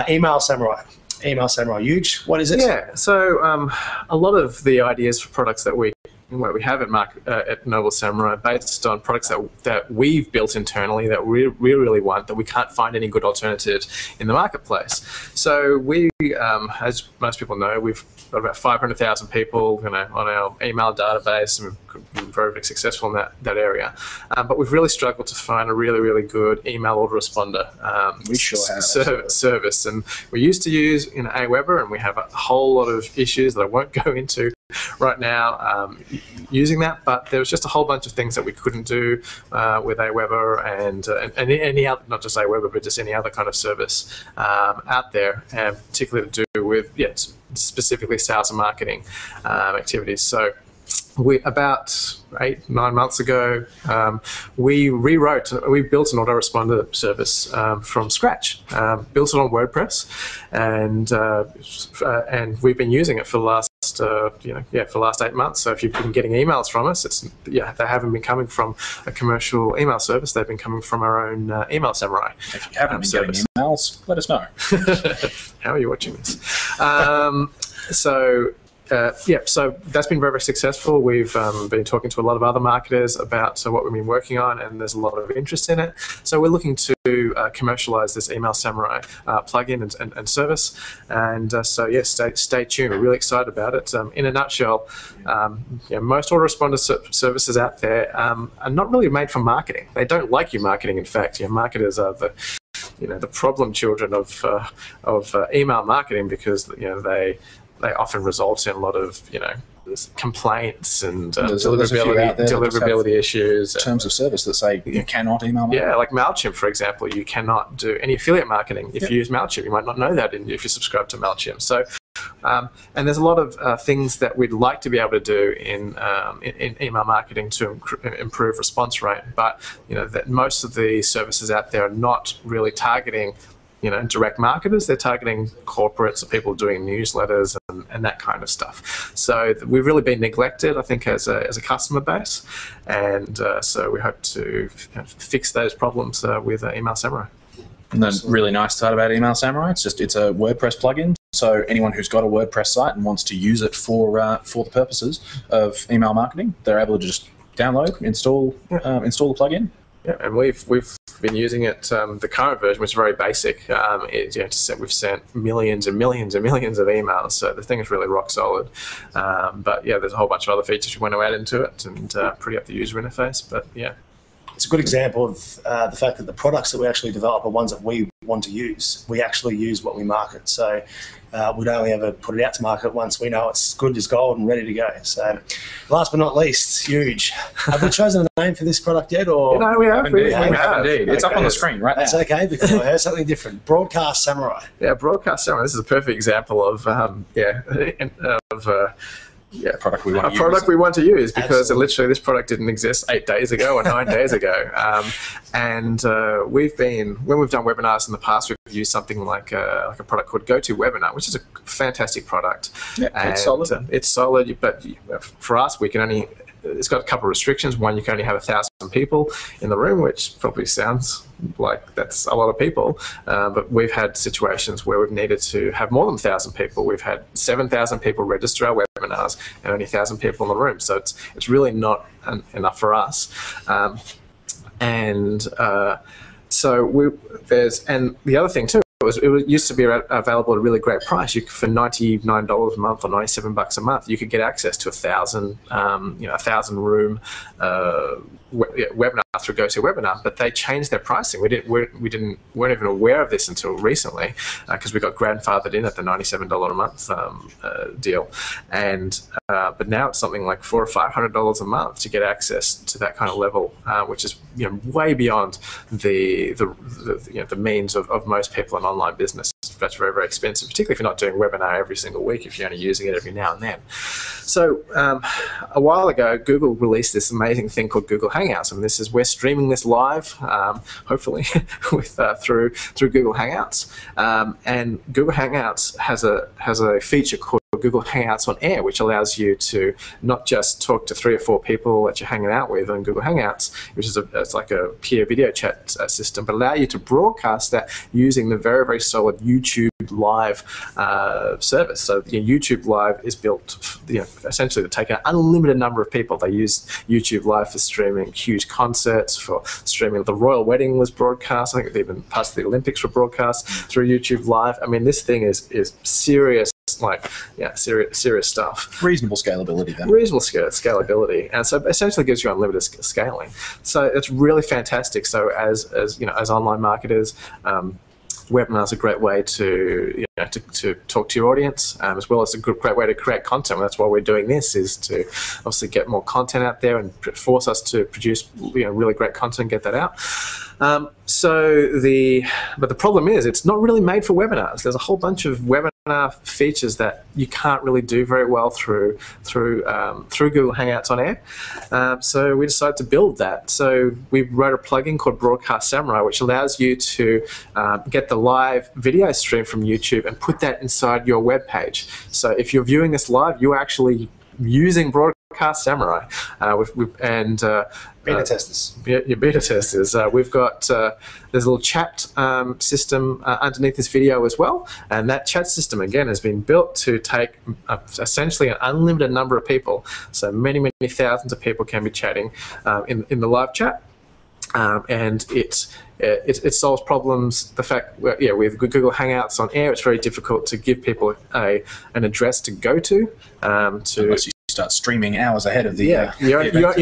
Email Samurai. Email Samurai, huge. What is it? Yeah, so a lot of the ideas for products that we what we have at Noble Samurai, based on products that we've built internally that we really want, that we can't find any good alternatives in the marketplace. So we, as most people know, we've got about 500,000 people on our email database, and we've been very, very successful in that area. But we've really struggled to find a really, really good email autoresponder we sure have service. And we used to use Aweber, and we have a whole lot of issues that I won't go into right now using that, but there was just a whole bunch of things that we couldn't do with Aweber and any other, not just Aweber, but just any other kind of service out there, and particularly to do with specifically sales and marketing activities. So about 8-9 months ago, we built an autoresponder service from scratch, built it on WordPress, and we've been using it for the last for the last 8 months. So if you've been getting emails from us, they haven't been coming from a commercial email service. They've been coming from our own Email Samurai. If you haven't been getting emails, let us know. How are you watching this? So that's been very, very successful. We've been talking to a lot of other marketers about what we've been working on, and there's a lot of interest in it. So we're looking to commercialize this Email Samurai plugin and service. And stay tuned. We're really excited about it. In a nutshell, most autoresponder services out there are not really made for marketing. They don't like you marketing. In fact, marketers are the problem children of email marketing, because they often result in a lot of complaints and deliverability issues. Terms of service that say you cannot email marketing. Yeah, like MailChimp, for example, you cannot do any affiliate marketing if you use MailChimp. You might not know that if you subscribe to MailChimp. So, and there's a lot of things that we'd like to be able to do in email marketing to improve response rate, but that most of the services out there are not really targeting direct marketers. They're targeting corporates or people doing newsletters and that kind of stuff. So we've really been neglected, I think, as a customer base, and so we hope to fix those problems with Email Samurai. And the really nice part about Email Samurai, it's a WordPress plugin. So anyone who's got a WordPress site and wants to use it for the purposes of email marketing, they're able to just download, install the plugin. Yeah, and we've been using it. The current version, which is very basic, we've sent millions and millions and millions of emails. So the thing is really rock solid. But there's a whole bunch of other features we want to add into it, and pretty up the user interface. But it's a good example of the fact that the products that we actually develop are ones that we want to use. We actually use what we market. So we'd only ever put it out to market once we know it's good as gold and ready to go. So last but not least, huge. Have we chosen a name for this product yet? Or we have. We have indeed. It's up on the screen right now. That's okay, because I heard something different. Broadcast Samurai. Yeah, Broadcast Samurai. This is a perfect example of product we want to use, because literally this product didn't exist 8 days ago or 9 days ago. And when we've done webinars in the past, we've used something like a product called GoToWebinar, which is a fantastic product. Yeah, it's solid. It's solid, but for us, it's got a couple of restrictions. One, you can only have 1,000 people in the room, which probably sounds like that's a lot of people. But we've had situations where we've needed to have more than 1,000 people. We've had 7,000 people register our webinars and only 1,000 people in the room. So it's really not enough for us. And the other thing too, it used to be available at a really great price. For $99 a month or $97 a month, you could get access to 1,000 room webinar through GoToWebinar. But they changed their pricing. We weren't even aware of this until recently, because we got grandfathered in at the $97 a month deal. And but now it's something like $400 or $500 a month to get access to that kind of level, which is way beyond the means of most people in online business. That's very, very expensive, particularly if you're not doing a webinar every single week, if you're only using it every now and then. So a while ago, Google released this amazing thing called Google Hangouts, and we're streaming this live, hopefully, through Google Hangouts. And Google Hangouts has a feature called Google Hangouts on Air, which allows you to not just talk to 3 or 4 people that you're hanging out with on Google Hangouts, which is it's like a peer video chat system, but allow you to broadcast that using the very, very solid YouTube Live service. So YouTube Live is built, essentially to take an unlimited number of people. They use YouTube Live for streaming huge concerts, for streaming. The royal wedding was broadcast. I think even parts of the Olympics were broadcast through YouTube Live. I mean, this thing is serious. Serious stuff. Reasonable scalability then. Reasonable scalability, and so essentially gives you unlimited scaling. So it's really fantastic. So as online marketers, webinars are a great way to talk to your audience, as well as a great way to create content. That's why we're doing this, is to obviously get more content out there and force us to produce really great content and get that out. But the problem is it's not really made for webinars. There's a whole bunch of webinar features that you can't really do very well through Google Hangouts on Air. So we decided to build that. So we wrote a plugin called Broadcast Samurai, which allows you to get the live video stream from YouTube and put that inside your web page. So if you're viewing this live, you're actually using Broadcast Samurai. Beta testers. Your beta testers. We've got there's a little chat system underneath this video as well, and that chat system again has been built to take essentially an unlimited number of people. So many thousands of people can be chatting in the live chat. And it solves problems. The fact, with Google Hangouts on Air, it's very difficult to give people an address to go to. Unless you start streaming hours ahead of the you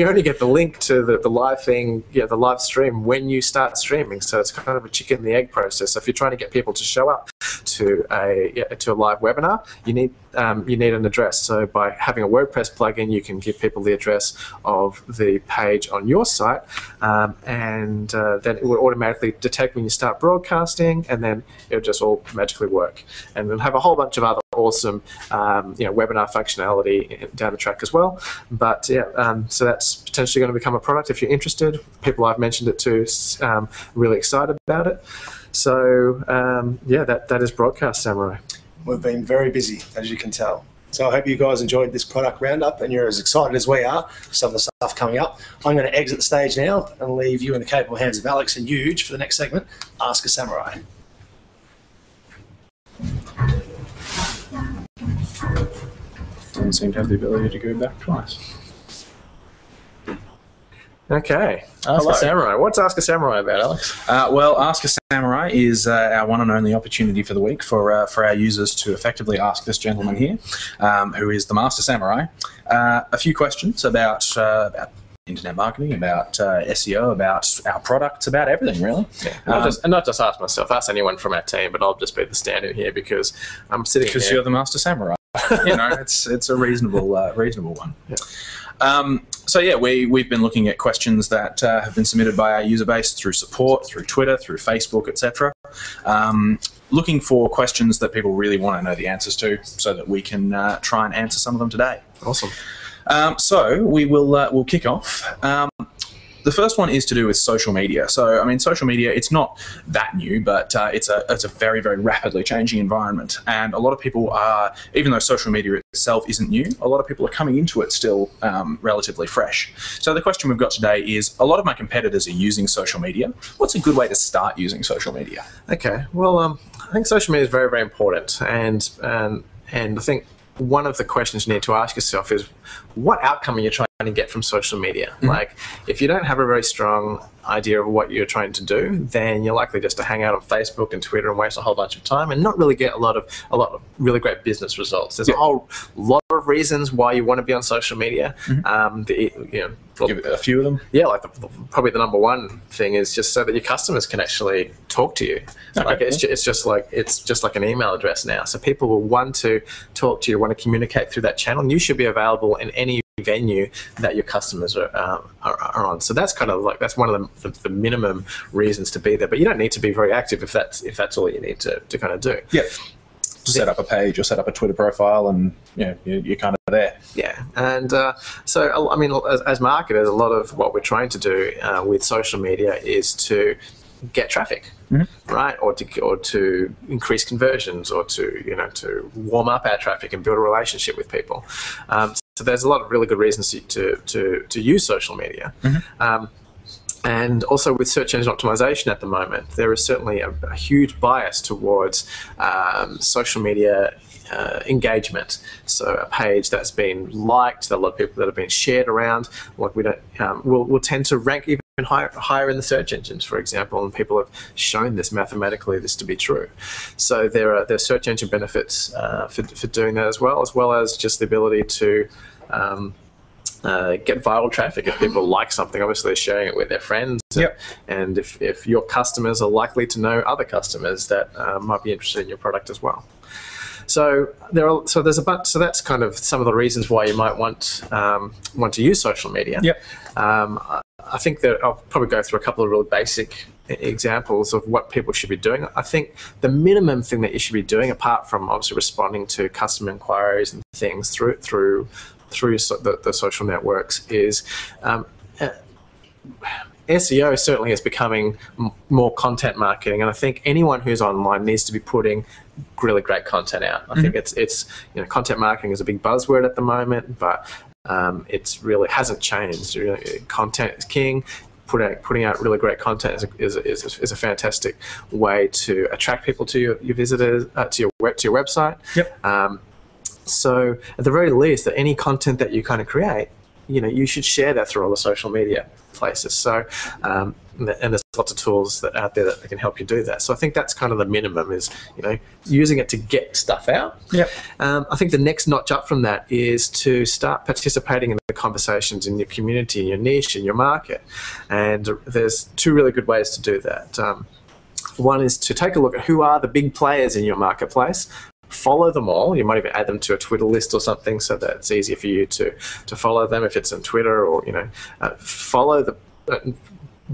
only get the link to the live thing, the live stream, when you start streaming. So it's kind of a chicken and the egg process. So if you're trying to get people to show up to a live webinar, you need an address. So by having a WordPress plugin, you can give people the address of the page on your site, and then it will automatically detect when you start broadcasting, and then it'll just all magically work. And we'll have a whole bunch of other awesome webinar functionality down the track as well. But so that's potentially going to become a product if you're interested. People I've mentioned it to really excited about it. So that is Broadcast Samurai. We've been very busy, as you can tell. So I hope you guys enjoyed this product roundup and you're as excited as we are for some of the stuff coming up. I'm going to exit the stage now and leave you in the capable hands of Alex and Huge for the next segment, Ask a Samurai. Doesn't seem to have the ability to go back twice. Okay, Ask a Samurai. What's Ask a Samurai about, Alex? Well, Ask a Samurai is our one and only opportunity for the week for our users to effectively ask this gentleman here, who is the Master Samurai, a few questions about internet marketing, about SEO, about our products, about everything, really. Yeah. Not just ask myself, ask anyone from our team, but I'll just be the stand-in here because I'm sitting here. Because you're the Master Samurai. It's a reasonable one. Yeah. So we've been looking at questions that have been submitted by our user base through support, through Twitter, through Facebook, etc. Looking for questions that people really want to know the answers to, so that we can try and answer some of them today. Awesome. So we'll kick off. The first one is to do with social media. So, I mean, social media, it's not that new, but it's a very, very rapidly changing environment. And a lot of people are, even though social media itself isn't new, a lot of people are coming into it still relatively fresh. So the question we've got today is, a lot of my competitors are using social media. What's a good way to start using social media? Okay, well, I think social media is very, very important. And I think one of the questions you need to ask yourself is, what outcome are you trying to get from social media? Mm-hmm. Like, if you don't have a very strong idea of what you're trying to do, then you're likely just to hang out on Facebook and Twitter and waste a whole bunch of time and not really get a lot of really great business results. There's a whole lot of reasons why you want to be on social media. Mm-hmm. Give it a few of them. Yeah, like probably the number one thing is just so that your customers can actually talk to you. Okay. Like it's just like an email address now. So people will want to talk to you, want to communicate through that channel, and you should be available in any venue that your customers are on. So that's kind of like, that's one of the minimum reasons to be there. But you don't need to be very active if that's all you need to kind of do. Yeah. Set up a page or set up a Twitter profile, and you're kind of there. Yeah, and so I mean, as marketers, a lot of what we're trying to do with social media is to get traffic, right? Or to increase conversions, or to warm up our traffic and build a relationship with people. So there's a lot of really good reasons to use social media. And also with search engine optimization at the moment, there is certainly a huge bias towards social media engagement. So a page that's been liked, a lot of people that have been shared around, like we don't, will tend to rank even higher in the search engines, for example, and people have shown this mathematically to be true. So there are search engine benefits for doing that, as well as just the ability to get viral traffic. If people like something, obviously they're sharing it with their friends. And if your customers are likely to know other customers that might be interested in your product as well. So that's kind of some of the reasons why you might want to use social media. I think that I'll probably go through a couple of really basic examples of what people should be doing. I think the minimum thing that you should be doing, apart from obviously responding to customer inquiries and things through the social networks, is SEO certainly is becoming more content marketing, and I think anyone who's online needs to be putting really great content out. I think it's content marketing is a big buzzword at the moment, but it's really hasn't changed. Content is king. Putting out really great content is a fantastic way to attract people to your visitors, to your website. So at the very least, that any content that you kind of create, you should share that through all the social media places. So and there's lots of tools out there that can help you do that. So I think that's kind of the minimum, is using it to get stuff out. I think the next notch up from that is to start participating in the conversations in your community, in your niche, in your market. And there's two really good ways to do that. One is to take a look at who are the big players in your marketplace. Follow them all. You might even add them to a Twitter list or something, so that it's easier for you to follow them if it's on Twitter, or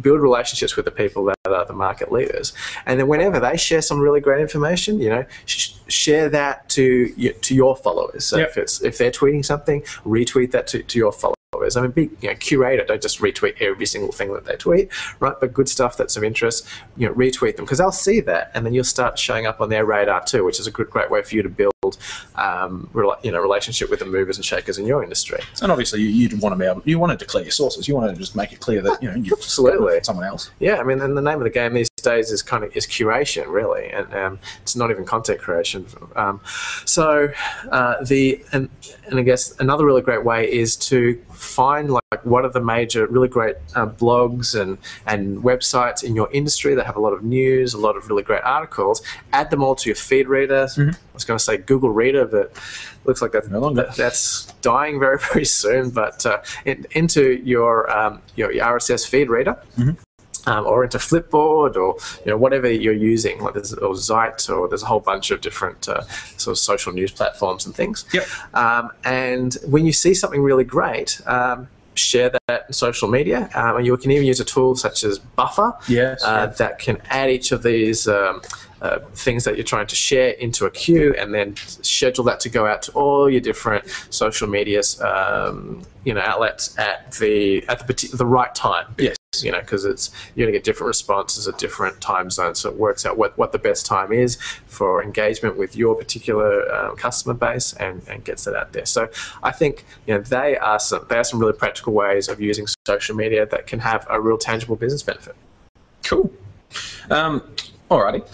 build relationships with the people that are the market leaders, and then whenever they share some really great information, share that to your followers. So if they're tweeting something, retweet that to your followers. I mean, be curator. Don't just retweet every single thing that they tweet, right? But good stuff that's of interest, retweet them, because they'll see that, and then you'll start showing up on their radar too, which is a great way for you to build, relationship with the movers and shakers in your industry. And obviously, you want to declare your sources. You want to just make it clear that you absolutely someone else. Yeah, I mean, and the name of the game these days is curation, really, and it's not even content creation. And I guess another really great way is to find what are the major really great blogs and websites in your industry that have a lot of news, a lot of really great articles. Add them all to your feed reader. I was going to say Google Reader, but looks like that's dying very, very soon. But into your RSS feed reader. Or into Flipboard, or whatever you're using, or Zite, or there's a whole bunch of different sort of social news platforms and things. And when you see something really great, share that in social media. And you can even use a tool such as Buffer that can add each of these things that you're trying to share into a queue, and then schedule that to go out to all your different social media outlets at the right time. Because you're going to get different responses at different time zones, so it works out what the best time is for engagement with your particular customer base, and gets it out there. So I think they are some really practical ways of using social media that can have a real tangible business benefit. Cool. Alrighty.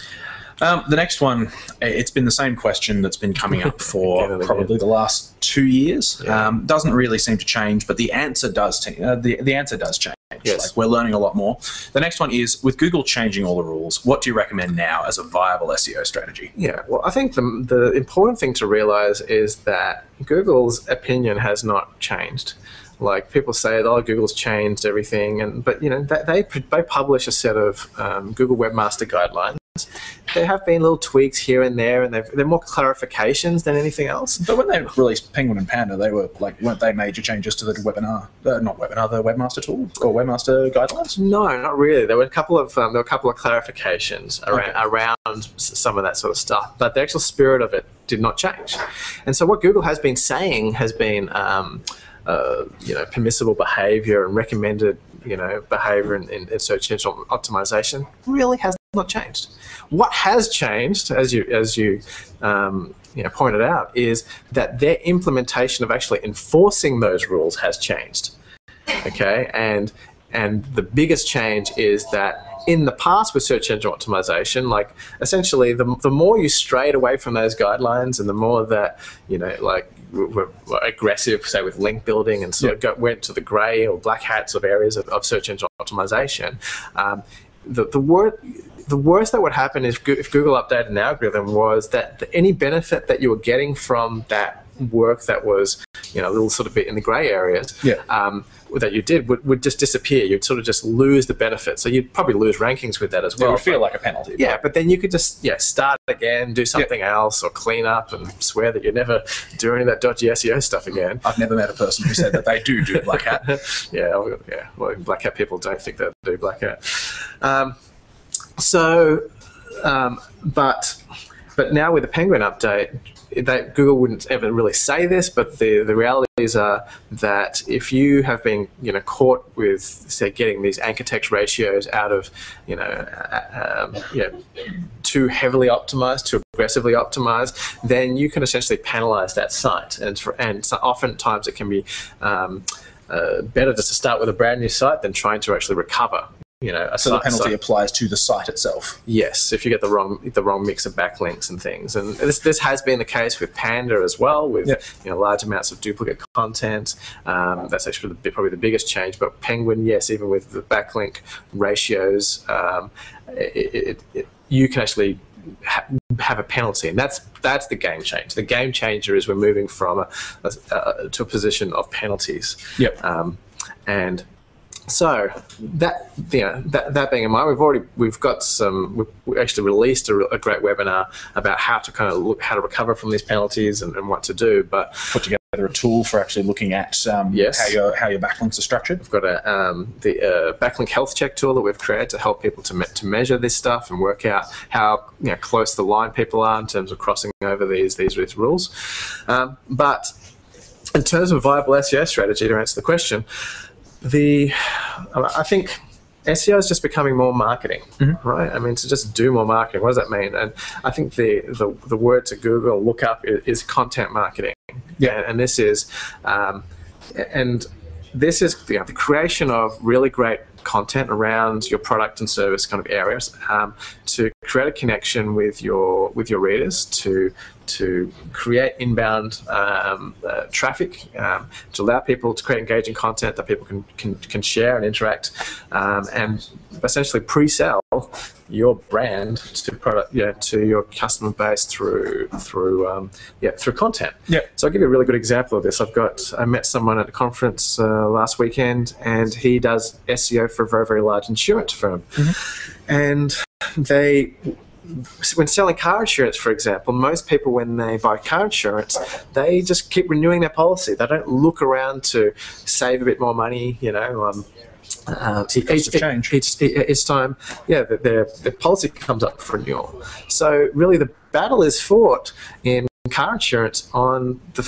The next one, it's been the same question that's been coming up for probably the last 2 years. Doesn't really seem to change, but the answer does change. The answer does change. Yes. We're learning a lot more. The next one is, with Google changing all the rules, what do you recommend now as a viable SEO strategy? Yeah, well, I think the important thing to realize is that Google's opinion has not changed. Like, people say, Google's changed everything, but they publish a set of Google Webmaster Guidelines. There have been little tweaks here and there, and they're more clarifications than anything else. But when they released Penguin and Panda, they were weren't they major changes to the the Webmaster tool or Webmaster Guidelines? No, not really. There were a couple of clarifications around some of that sort of stuff, but the actual spirit of it did not change. And so what Google has been saying has been permissible behavior and recommended behavior in search engine optimization really has not changed. What has changed, as you pointed out, is that their implementation of actually enforcing those rules has changed. Okay, and the biggest change is that in the past with search engine optimization, like essentially the more you strayed away from those guidelines and the more that were aggressive, say with link building, and sort of went to the grey or black hat sort of areas of search engine optimization, the worst that would happen is if Google updated an algorithm was that any benefit that you were getting from that work that was a little sort of bit in the grey areas that you did would just disappear. You'd sort of just lose the benefit. So you'd probably lose rankings with that as well. It would feel like a penalty. Yeah, but then you could just start again, do something else, or clean up and swear that you'd never do any of that dodgy SEO stuff again. I've never met a person who said that they do black hat. Well, black hat people don't think they do black hat. But now with the Penguin update, Google wouldn't ever really say this, but the realities are that if you have been caught with, say, getting these anchor text ratios out of too heavily optimized, too aggressively optimized, then you can essentially penalize that site, and so oftentimes it can be better just to start with a brand new site than trying to actually recover. So the penalty applies to the site itself. Yes, if you get the wrong mix of backlinks and things, and this has been the case with Panda as well, with large amounts of duplicate content. That's actually probably the biggest change. But Penguin, yes, even with the backlink ratios, you can actually have a penalty, and that's the game change. The game changer is we're moving from to a position of penalties. And so that being in mind, we actually released a great webinar about how to how to recover from these penalties and what to do. But put together a tool for actually looking at how your backlinks are structured. We've got the backlink health check tool that we've created to help people to measure this stuff and work out how close the line people are in terms of crossing over these rules. But in terms of viable SEO strategy, to answer the question, I think SEO is just becoming more marketing, right? I mean, to just do more marketing. What does that mean? And I think the word to Google look up is content marketing. And this is the creation of really great content around your product and service kind of areas, to create a connection with your readers, to create inbound traffic, to allow people to create engaging content that people can share and interact, and essentially pre-sell your brand to your customer base through content. So I'll give you a really good example of this. I met someone at a conference last weekend, and he does SEO for a very, very large insurance firm, and when selling car insurance, for example, most people, when they buy car insurance, they just keep renewing their policy. They don't look around to save a bit more money, each time, their policy comes up for renewal. So really the battle is fought in car insurance on the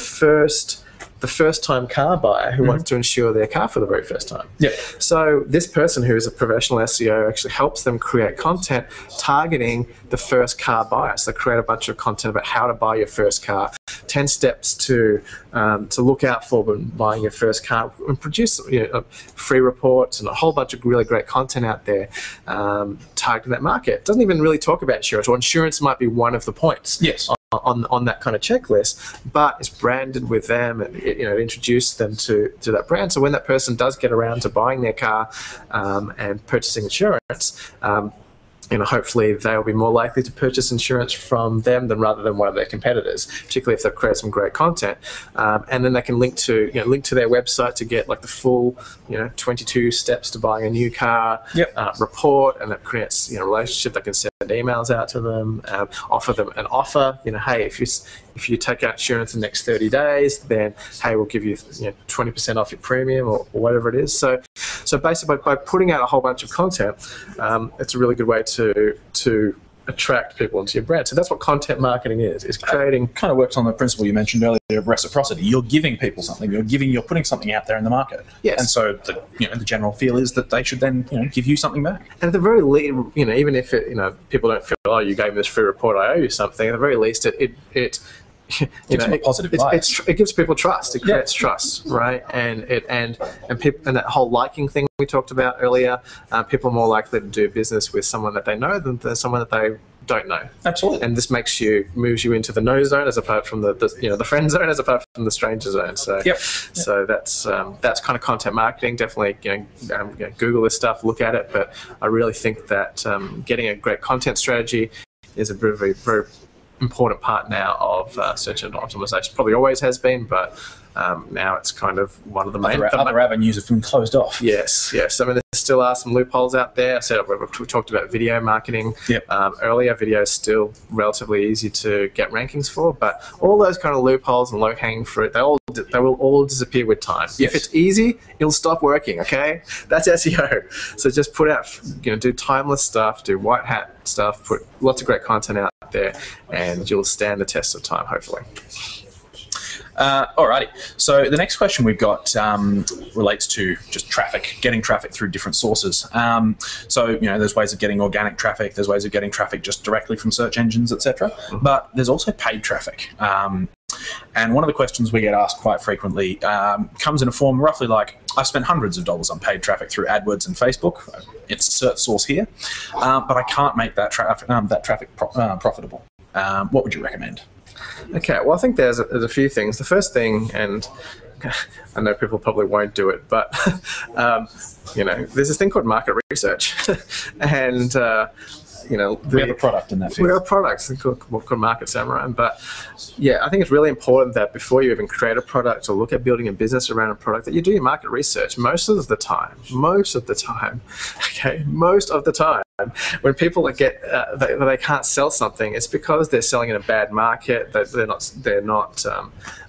first-time car buyer who wants to insure their car for the very first time. So this person who is a professional SEO actually helps them create content targeting the first car buyer. So they create a bunch of content about how to buy your first car, 10 steps to look out for when buying your first car, and produce free reports and a whole bunch of really great content out there targeting that market. It doesn't even really talk about insurance, or insurance might be one of the points. On that kind of checklist, but it's branded with them, and it introduced them to that brand. So when that person does get around to buying their car and purchasing insurance, hopefully they'll be more likely to purchase insurance from them rather than one of their competitors, particularly if they've created some great content. And then they can link to their website to get like the full 22 steps to buying a new car report, and that creates a relationship. They can send emails out to them, offer them an offer. Hey, if you take out insurance in the next 30 days, then hey, we'll give you 20% off your premium or whatever it is. So basically by putting out a whole bunch of content, it's a really good way to attract people into your brand. So that's what content marketing is creating. Kind of works on the principle you mentioned earlier of reciprocity. You're giving people something. You're putting something out there in the market. Yes. And so the general feel is that they should then give you something back. And at the very least, even if people don't feel, oh, you gave me this free report, I owe you something. At the very least, it gives them a positive bias. It gives people trust. It creates trust, right? And people, and that whole liking thing we talked about earlier. People are more likely to do business with someone that they know than someone that they don't know. Absolutely. And this moves you into the know zone as apart from the friend zone as apart from the stranger zone. So so that's kind of content marketing. Definitely Google this stuff, look at it. But I really think that getting a great content strategy is a very, very important part now of search engine optimization. Probably always has been, but now it's kind of one of the main. Other avenues have been closed off. Yes. I mean, there still are some loopholes out there. So we talked about video marketing earlier. Video is still relatively easy to get rankings for, but all those kind of loopholes and low-hanging fruit, they will all disappear with time. Yes. If it's easy, it'll stop working. Okay, that's SEO. So just put out, do timeless stuff, do white hat stuff, put lots of great content out there, and you'll stand the test of time, hopefully. Alrighty. So the next question we've got relates to just traffic, getting traffic through different sources. So there's ways of getting organic traffic, there's ways of getting traffic just directly from search engines, etc. But there's also paid traffic. And one of the questions we get asked quite frequently comes in a form roughly like, I've spent hundreds of dollars on paid traffic through AdWords and Facebook. It's a search source here, but I can't make that traffic profitable. What would you recommend? Okay, well, I think there's a few things. The first thing, and I know people probably won't do it, but there's this thing called market research, and we have a product in that field. We have a product called Market Samurai, but I think it's really important that before you even create a product or look at building a business around a product, that you do your market research most of the time, when people they can't sell something, it's because they're selling in a bad market, that they're not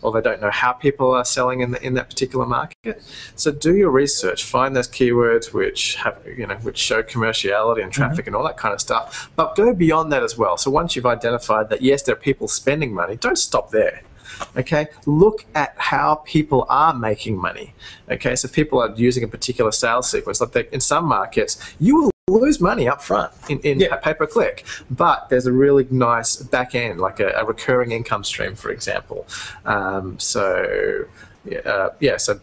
or they don't know how people are selling in that particular market. So do your research, find those keywords which have which show commerciality and traffic and all that kind of stuff, but go beyond that as well. So once you've identified that yes, there are people spending money, don't stop there. Okay, look at how people are making money. Okay, so if people are using a particular sales sequence, like in some markets, you will lose money up front in pay-per-click, but there's a really nice back end, like a recurring income stream, for example. So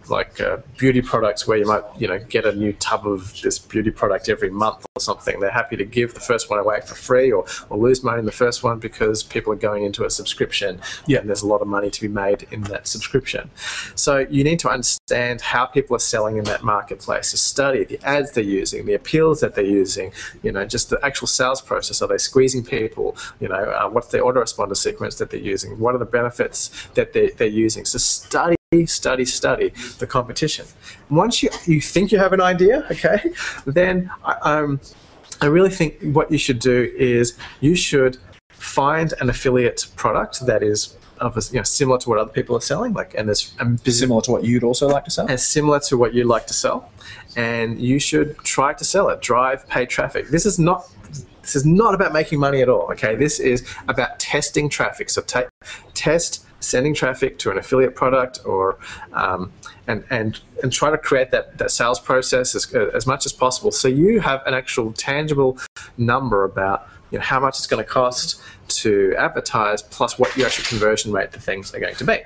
like beauty products where you might get a new tub of this beauty product every month or something. They're happy to give the first one away for free or lose money in the first one because people are going into a subscription and there's a lot of money to be made in that subscription. So you need to understand how people are selling in that marketplace. So study the ads they're using, the appeals that they're using, just the actual sales process. Are they squeezing people? What's the autoresponder sequence that they're using? What are the benefits that they're using? So study the competition. Once you think you have an idea, okay, then I really think what you should do is you should find an affiliate product that is similar to what other people are selling, similar to what you'd also like to sell, and similar to what you like to sell, and you should try to sell it. Drive paid traffic. This is not about making money at all. Okay, this is about testing traffic. So test sending traffic to an affiliate product, or and try to create that sales process as much as possible, so you have an actual tangible number about how much it's going to cost to advertise, plus what your actual conversion rate the things are going to be.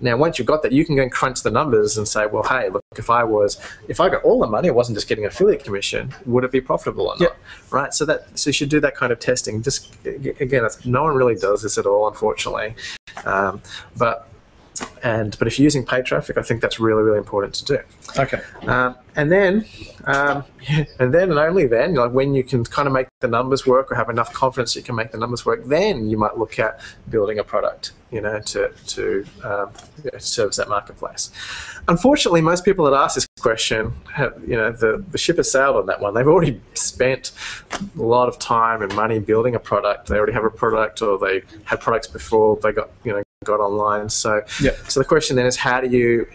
Now, once you've got that, you can go and crunch the numbers and say, well, hey, look, if I got all the money, I wasn't just getting affiliate commission, would it be profitable or not? Right? So you should do that kind of testing. Just again, no one really does this at all, unfortunately. But if you're using paid traffic, I think that's really, really important to do. Okay. And then and only then, when you can kind of make the numbers work or have enough confidence you can make the numbers work, then you might look at building a product, to service that marketplace. Unfortunately, most people that ask this question have, the ship has sailed on that one. They've already spent a lot of time and money building a product. They already have a product, or they had products before they got online. So the question then is, how do you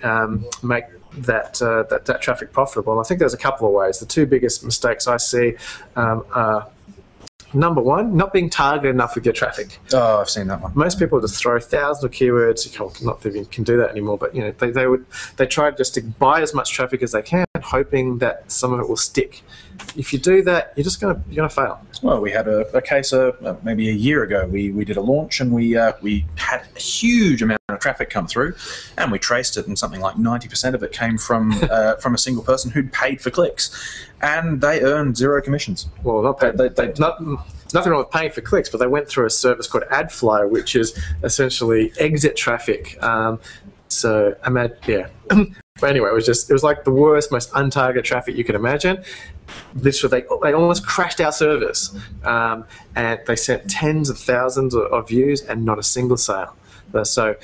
make that traffic profitable? And I think there's a couple of ways. The two biggest mistakes I see are Number one, not being targeted enough with your traffic. Oh, I've seen that one. Most people just throw thousands of keywords. Not that you can do that anymore, but they try just to buy as much traffic as they can, hoping that some of it will stick. If you do that, you're gonna fail. Well, we had a case maybe a year ago. We did a launch, and we had a huge amount of traffic come through, and we traced it, and something like 90% of it came from a single person who'd paid for clicks, and they earned 0 commissions. Well, not paid. Nothing wrong with paying for clicks, but they went through a service called AdFlow, which is essentially exit traffic. So yeah. But anyway, it was like the worst, most untargeted traffic you could imagine. Literally, they almost crashed our service, and they sent tens of thousands of views and not a single sale. So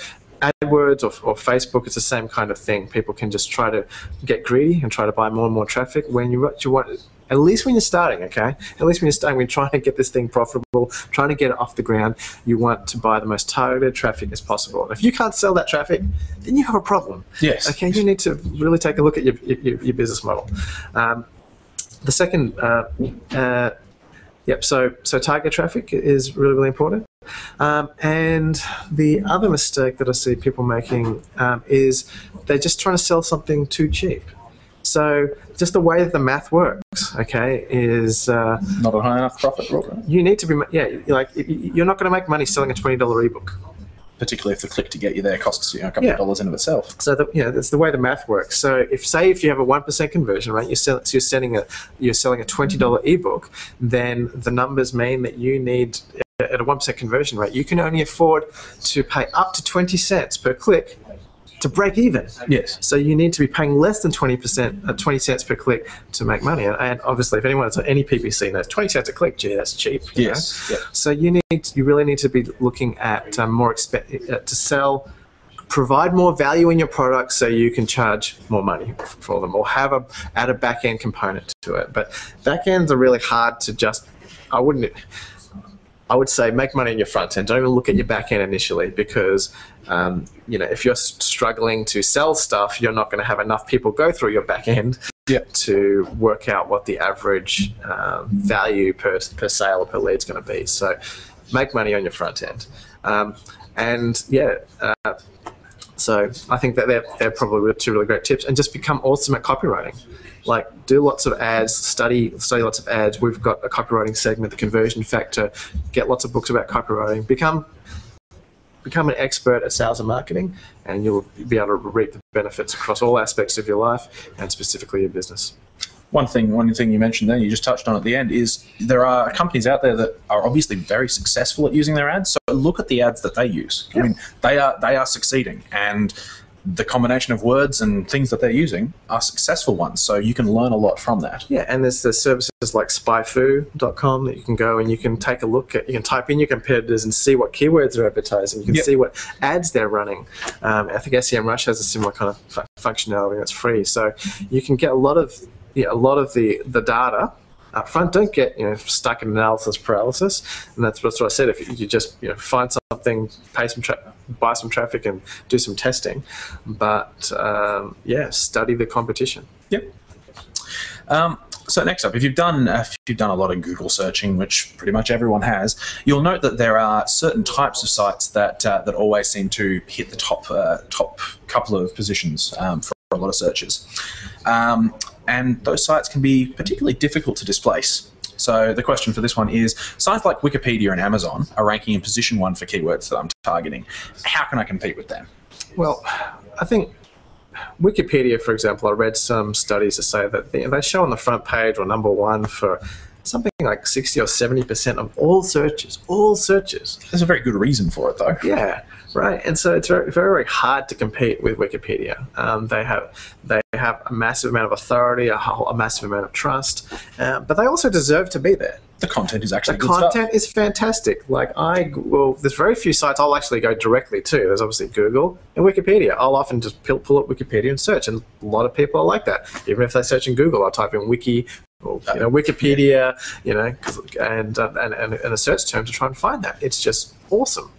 AdWords or Facebook, it's the same kind of thing. People can just try to get greedy and try to buy more and more traffic when you want. At least when you're starting, okay? At least when you're starting, when you're trying to get this thing profitable, trying to get it off the ground, you want to buy the most targeted traffic as possible. And if you can't sell that traffic, then you have a problem. Yes. Okay, you need to really take a look at your business model. The second, so target traffic is really, really important. And the other mistake that I see people making is they're just trying to sell something too cheap. So just the way that the math works, okay, is not a high enough profit, right? You need to be, you're not going to make money selling a $20 ebook. Particularly if the click to get you there costs a couple of dollars in of itself. So that's the way the math works. So if you have a 1% conversion rate, you're selling a $20 ebook, then the numbers mean that you need, at a 1% conversion rate, you can only afford to pay up to 20 cents per click to break even. Yes. So you need to be paying less than 20 cents per click to make money. And obviously, if anyone has any PPC knows 20 cents a click, gee, that's cheap. Yes. Yep. So you really need to be looking at to sell, provide more value in your product so you can charge more money for them, or add a back end component to it. But back ends are really hard to just. I would say make money in your front end. Don't even look at your back end initially, because if you're struggling to sell stuff, you're not going to have enough people go through your back end to work out what the average value per sale or per lead is going to be. So make money on your front end. So I think that they're probably 2 really great tips. And just become awesome at copywriting. Like, do lots of ads, study lots of ads. We've got a copywriting segment, the conversion factor. Get lots of books about copywriting. Become an expert at sales and marketing, and you'll be able to reap the benefits across all aspects of your life, and specifically your business. One thing you mentioned there, you just touched on at the end, is there are companies out there that are obviously very successful at using their ads. So look at the ads that they use. Yeah. I mean, they are succeeding, and the combination of words and things that they're using are successful ones. So you can learn a lot from that. Yeah, and there's the services like spyfoo.com that you can go and you can take a look at. You can type in your competitors and see what keywords they're advertising. You can see what ads they're running. I think SEMrush has a similar kind of functionality that's free. So you can get a lot of the data up front. Don't get stuck in analysis paralysis. And that's what I said. If you just find something, buy some traffic and do some testing, but study the competition. Yep. So next up, if you've done a lot of Google searching, which pretty much everyone has, you'll note that there are certain types of sites that always seem to hit the top couple of positions for a lot of searches. And those sites can be particularly difficult to displace. So the question for this one is, sites like Wikipedia and Amazon are ranking in position 1 for keywords that I'm targeting. How can I compete with them? Well, I think Wikipedia, for example, I read some studies that say that they show on the front page or number 1 for something like 60 or 70% of all searches. There's a very good reason for it, though. Yeah, right. And so it's very, very hard to compete with Wikipedia. They have a massive amount of authority, a massive amount of trust, but they also deserve to be there. The content is actually good stuff. The content is fantastic. There's very few sites I'll actually go directly to. There's obviously Google and Wikipedia. I'll often just pull up Wikipedia and search, and a lot of people are like that. Even if they search in Google, I'll type in wiki, or, Wikipedia, and a search term to try and find that. It's just awesome,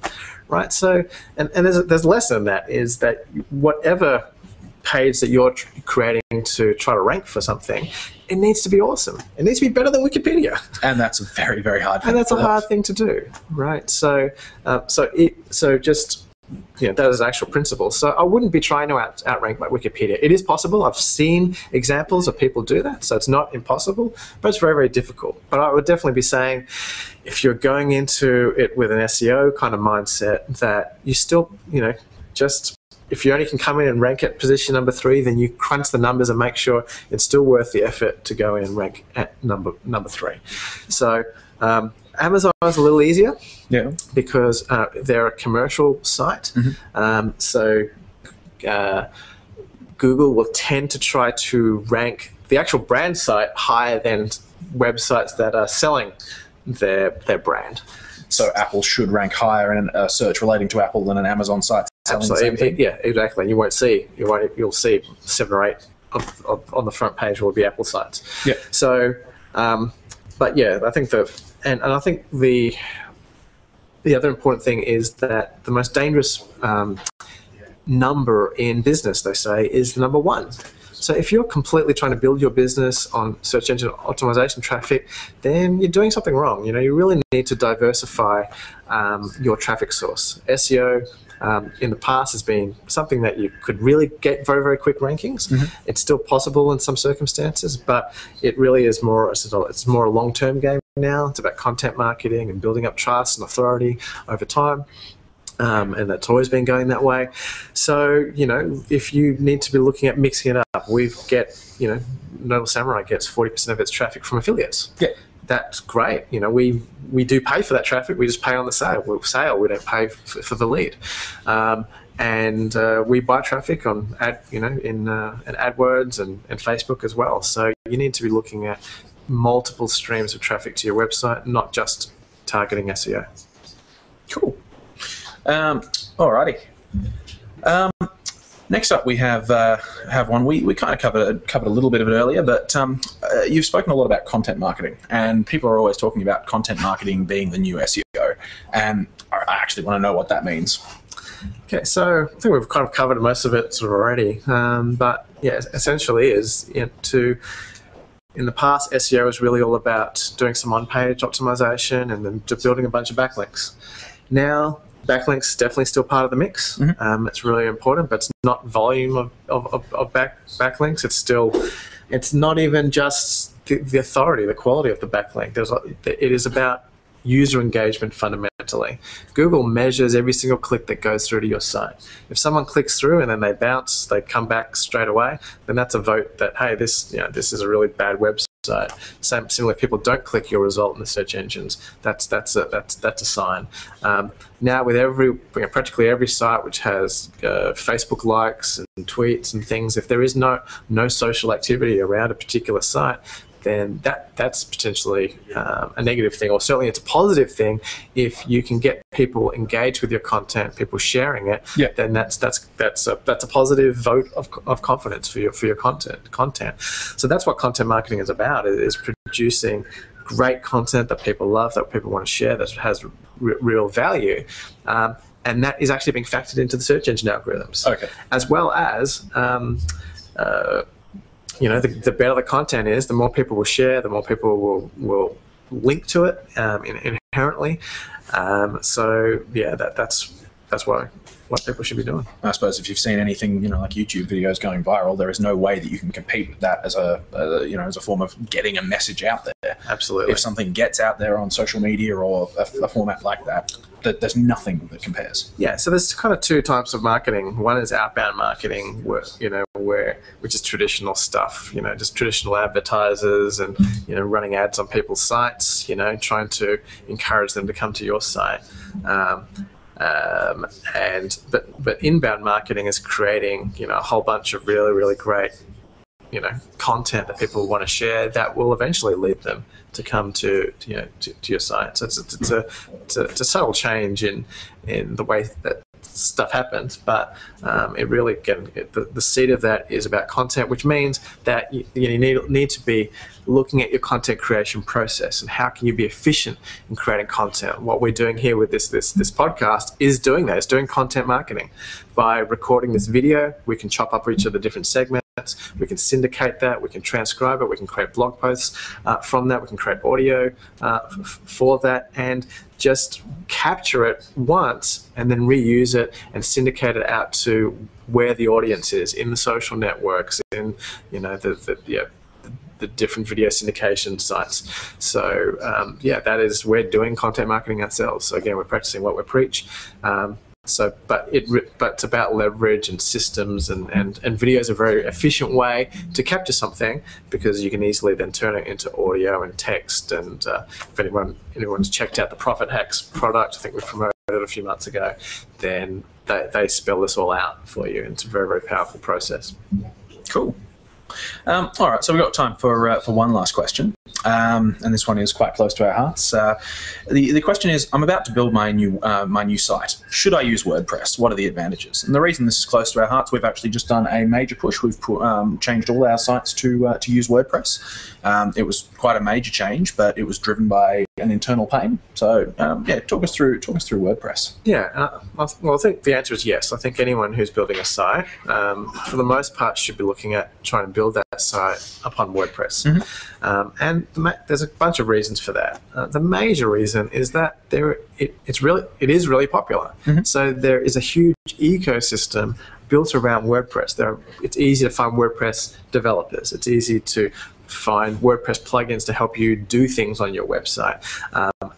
right? So, and there's less than that, is that whatever page that you're creating to try to rank for something, it needs to be awesome. It needs to be better than Wikipedia. And that's a very, very hard thing. And that's a hard thing to do, right? So, just, that is an actual principle. So I wouldn't be trying to outrank by Wikipedia. It is possible. I've seen examples of people do that, so it's not impossible, but it's very, very difficult. But I would definitely be saying, if you're going into it with an SEO kind of mindset, that you still, just, if you only can come in and rank at position number 3, then you crunch the numbers and make sure it's still worth the effort to go in and rank at number 3. So Amazon is a little easier, because they're a commercial site. So Google will tend to try to rank the actual brand site higher than websites that are selling their brand. So Apple should rank higher in a search relating to Apple than an Amazon site selling the same thing? Yeah, exactly. You'll see 7 or 8 on the front page will be Apple sites. Yeah. So, but yeah, I think and I think the other important thing is that the most dangerous number in business, they say, is the number 1. So if you're completely trying to build your business on search engine optimization traffic, then you're doing something wrong. You really need to diversify your traffic source. SEO in the past has been something that you could really get very, very quick rankings. It's still possible in some circumstances, but it really is it's more a long-term game now. It's about content marketing and building up trust and authority over time. And that's always been going that way. So, if you need to be looking at mixing it up, Notable Samurai gets 40% of its traffic from affiliates. Yeah. That's great. We do pay for that traffic. We just pay on the sale. We don't pay for the lead. And we buy traffic on in AdWords and Facebook as well. So you need to be looking at multiple streams of traffic to your website, not just targeting SEO. Cool. Alrighty. Next up, we have one. We kind of covered a little bit of it earlier, but you've spoken a lot about content marketing, and people are always talking about content marketing being the new SEO, and I actually want to know what that means. Okay, so I think we've kind of covered most of it sort of already, but yeah, essentially is in the past, SEO was really all about doing some on-page optimization and then just building a bunch of backlinks. Now, backlinks definitely still part of the mix. It's really important, but it's not volume of backlinks. It's not even just the authority, the quality of the backlink. It is about user engagement fundamentally. Google measures every single click that goes through to your site. If someone clicks through and then they bounce, they come back straight away, then that's a vote that, hey, this is a really bad website. Similarly, if people don't click your result in the search engines, that's a sign. Now, with practically every site which has Facebook likes and tweets and things, if there is no social activity around a particular site, then that's potentially a negative thing, or certainly it's a positive thing if you can get people engaged with your content, people sharing it. Yeah. Then that's a positive vote of confidence for your content. So that's what content marketing is about: is producing great content that people love, that people want to share, that has real value. And that is actually being factored into the search engine algorithms. Okay. As well as the better the content is, the more people will share, the more people will link to it inherently. So yeah, that's what people should be doing. I suppose if you've seen anything, like YouTube videos going viral, there is no way that you can compete with that as a form of getting a message out there. Absolutely. If something gets out there on social media or a format like that, there's nothing that compares. Yeah, so there's kind of 2 types of marketing. One is outbound marketing, which is traditional stuff, just traditional advertisers and running ads on people's sites, trying to encourage them to come to your site. But inbound marketing is creating a whole bunch of really, really great content that people want to share that will eventually lead them to come to your site. So it's a subtle change in the way that stuff happens, but it really the seed of that is about content, which means that you need to be looking at your content creation process and how can you be efficient in creating content. What we're doing here with this podcast is doing that. It's doing content marketing. By recording this video, we can chop up each of the different segments. We can syndicate that, we can transcribe it, we can create blog posts from that, we can create audio for that, and just capture it once and then reuse it and syndicate it out to where the audience is, in the social networks, in the different video syndication sites. So that is, we're doing content marketing ourselves. So again, we're practicing what we preach. But it's about leverage and systems, and video is a very efficient way to capture something, because you can easily then turn it into audio and text. And if anyone's checked out the Profit Hacks product, I think we promoted it a few months ago, then they spell this all out for you. It's a very, very powerful process. Cool. All right, so we've got time for one last question, and this one is quite close to our hearts. The question is, I'm about to build my new site. Should I use WordPress? What are the advantages? And the reason this is close to our hearts, we've actually just done a major push. We've changed all our sites to use WordPress. It was quite a major change, but it was driven by an internal pain. So talk us through WordPress. Well, I think the answer is yes. I think anyone who's building a site, for the most part, should be looking at trying to build that site upon WordPress. Mm-hmm. And there's a bunch of reasons for that. The major reason is that it is really popular. Mm-hmm. So there is a huge ecosystem built around WordPress. It's easy to find WordPress developers. It's easy to find WordPress plugins to help you do things on your website.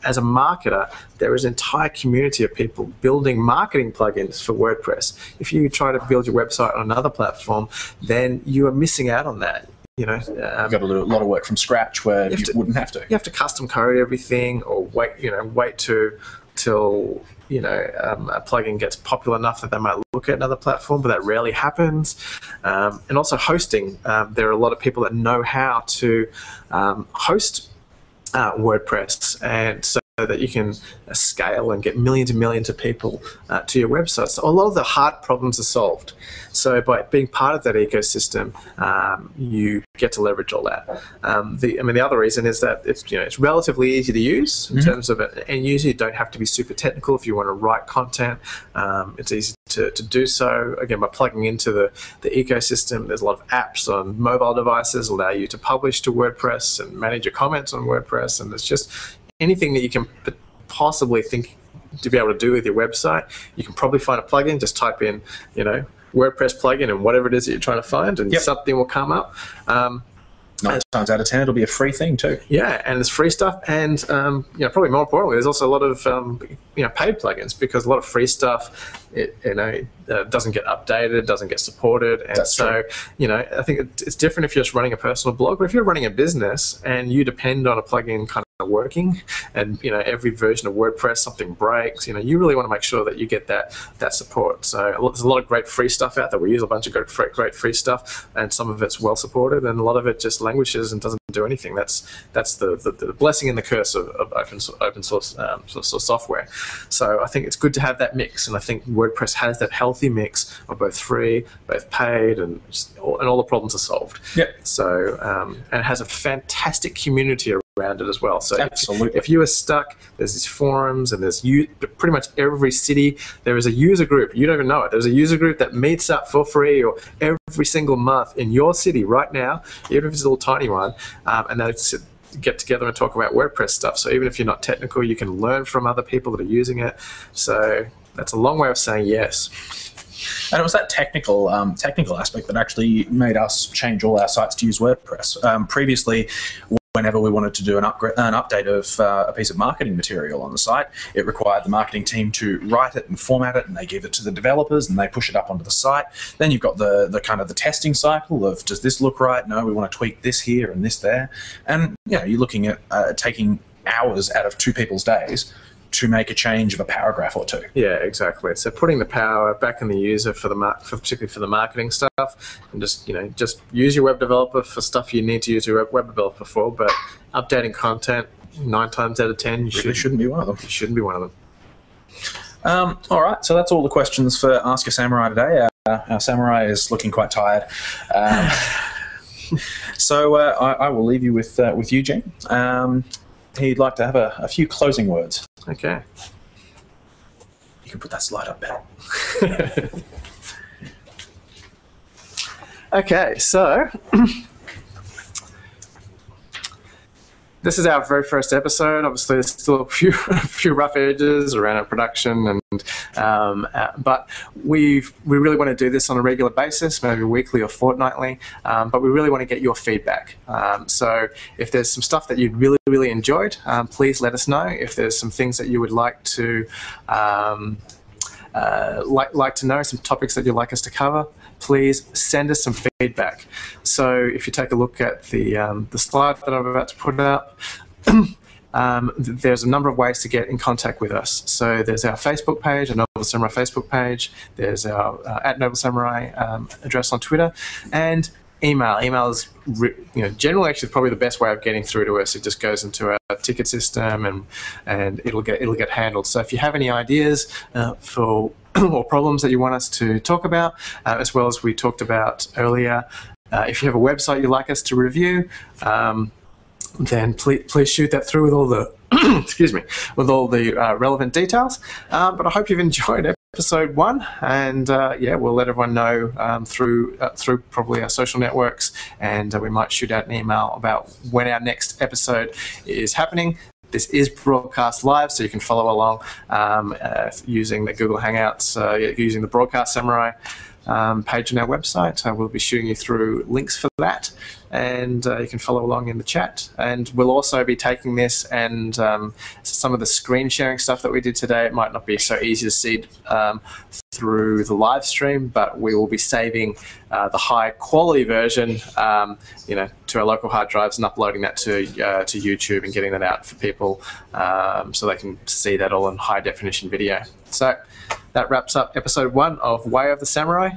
As a marketer, there is an entire community of people building marketing plugins for WordPress. If you try to build your website on another platform, then you are missing out on that. You've got to do a lot of work from scratch where you wouldn't have to. You have to custom code everything, or wait till a plugin gets popular enough that they might look at another platform, but that rarely happens. And also hosting. There are a lot of people that know how to host WordPress, and so that you can scale and get millions and millions of people to your website. So a lot of the hard problems are solved. So by being part of that ecosystem, you get to leverage all that. The other reason is that it's relatively easy to use in terms of it, and usually you don't have to be super technical if you want to write content. It's easy to do so. Again, by plugging into the ecosystem, there's a lot of apps on mobile devices allow you to publish to WordPress and manage your comments on WordPress, and it's just anything that you can possibly think to be able to do with your website. You can probably find a plugin, just type in, WordPress plugin and whatever it is that you're trying to find, and something will come up. 9 times out of 10, it'll be a free thing too. Yeah, and there's free stuff, and probably more importantly, there's also a lot of paid plugins, because a lot of free stuff doesn't get updated, doesn't get supported, and That's so true. I think it's different if you're just running a personal blog, but if you're running a business and you depend on a plugin kind of working, and every version of WordPress something breaks, you really want to make sure that you get that support. So there's a lot of great free stuff out there. We use a bunch of great free stuff, and some of it's well supported, and a lot of it just languishes and doesn't do anything. That's the blessing and the curse of open source software. So I think it's good to have that mix, and I think WordPress has that healthy mix of both free, both paid, and all the problems are solved. Yep. So and it has a fantastic community around it as well. So absolutely, if you are stuck, there's these forums, and there's pretty much every city there is a user group. You don't even know it. There's a user group that meets up for free or every single month in your city right now, even if it's a little tiny one, and they get together and talk about WordPress stuff. So even if you're not technical, you can learn from other people that are using it. So that's a long way of saying yes. And it was that technical aspect that actually made us change all our sites to use WordPress. Previously, whenever we wanted to do an update of a piece of marketing material on the site, it required the marketing team to write it and format it, and they give it to the developers and they push it up onto the site. Then you've got the kind of the testing cycle of, does this look right? No, we want to tweak this here and this there. And you're looking at taking hours out of 2 people's days to make a change of a paragraph or 2. Yeah, exactly. So putting the power back in the user particularly for the marketing stuff, and just use your web developer for stuff you need to use your web developer for. But updating content 9 times out of 10, shouldn't be one of them. You shouldn't be one of them. All right, so that's all the questions for Ask a Samurai today. Our samurai is looking quite tired. So I will leave you with Eugene. He'd like to have a few closing words. Okay. You can put that slide up better. Okay, so this is our very first episode. Obviously, there's still a few rough edges around our production, but we really want to do this on a regular basis, maybe weekly or fortnightly. But we really want to get your feedback. So if there's some stuff that you really enjoyed, please let us know. If there's some things that you would like to know, some topics that you'd like us to cover, please send us some feedback. So if you take a look at the slide that I'm about to put up, there's a number of ways to get in contact with us. So there's our Facebook page, our Noble Samurai Facebook page. There's our @NobleSamurai address on Twitter, and email. Email is, generally actually probably the best way of getting through to us. It just goes into our ticket system, and it'll get handled. So if you have any ideas for or problems that you want us to talk about, as well as we talked about earlier, if you have a website you'd like us to review, then please shoot that through with all the excuse me, with all the relevant details. But I hope you've enjoyed episode 1, and we'll let everyone know through probably our social networks, and we might shoot out an email about when our next episode is happening. This is broadcast live, so you can follow along using the Google Hangouts, using the Broadcast Samurai page on our website. We'll be shooting you through links for that, and you can follow along in the chat. And we'll also be taking this, and some of the screen sharing stuff that we did today, it might not be so easy to see through the live stream, but we will be saving the high quality version to our local hard drives and uploading that to YouTube and getting that out for people so they can see that all in high definition video. So that wraps up episode 1 of Way of the Samurai.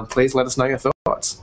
Please let us know your thoughts.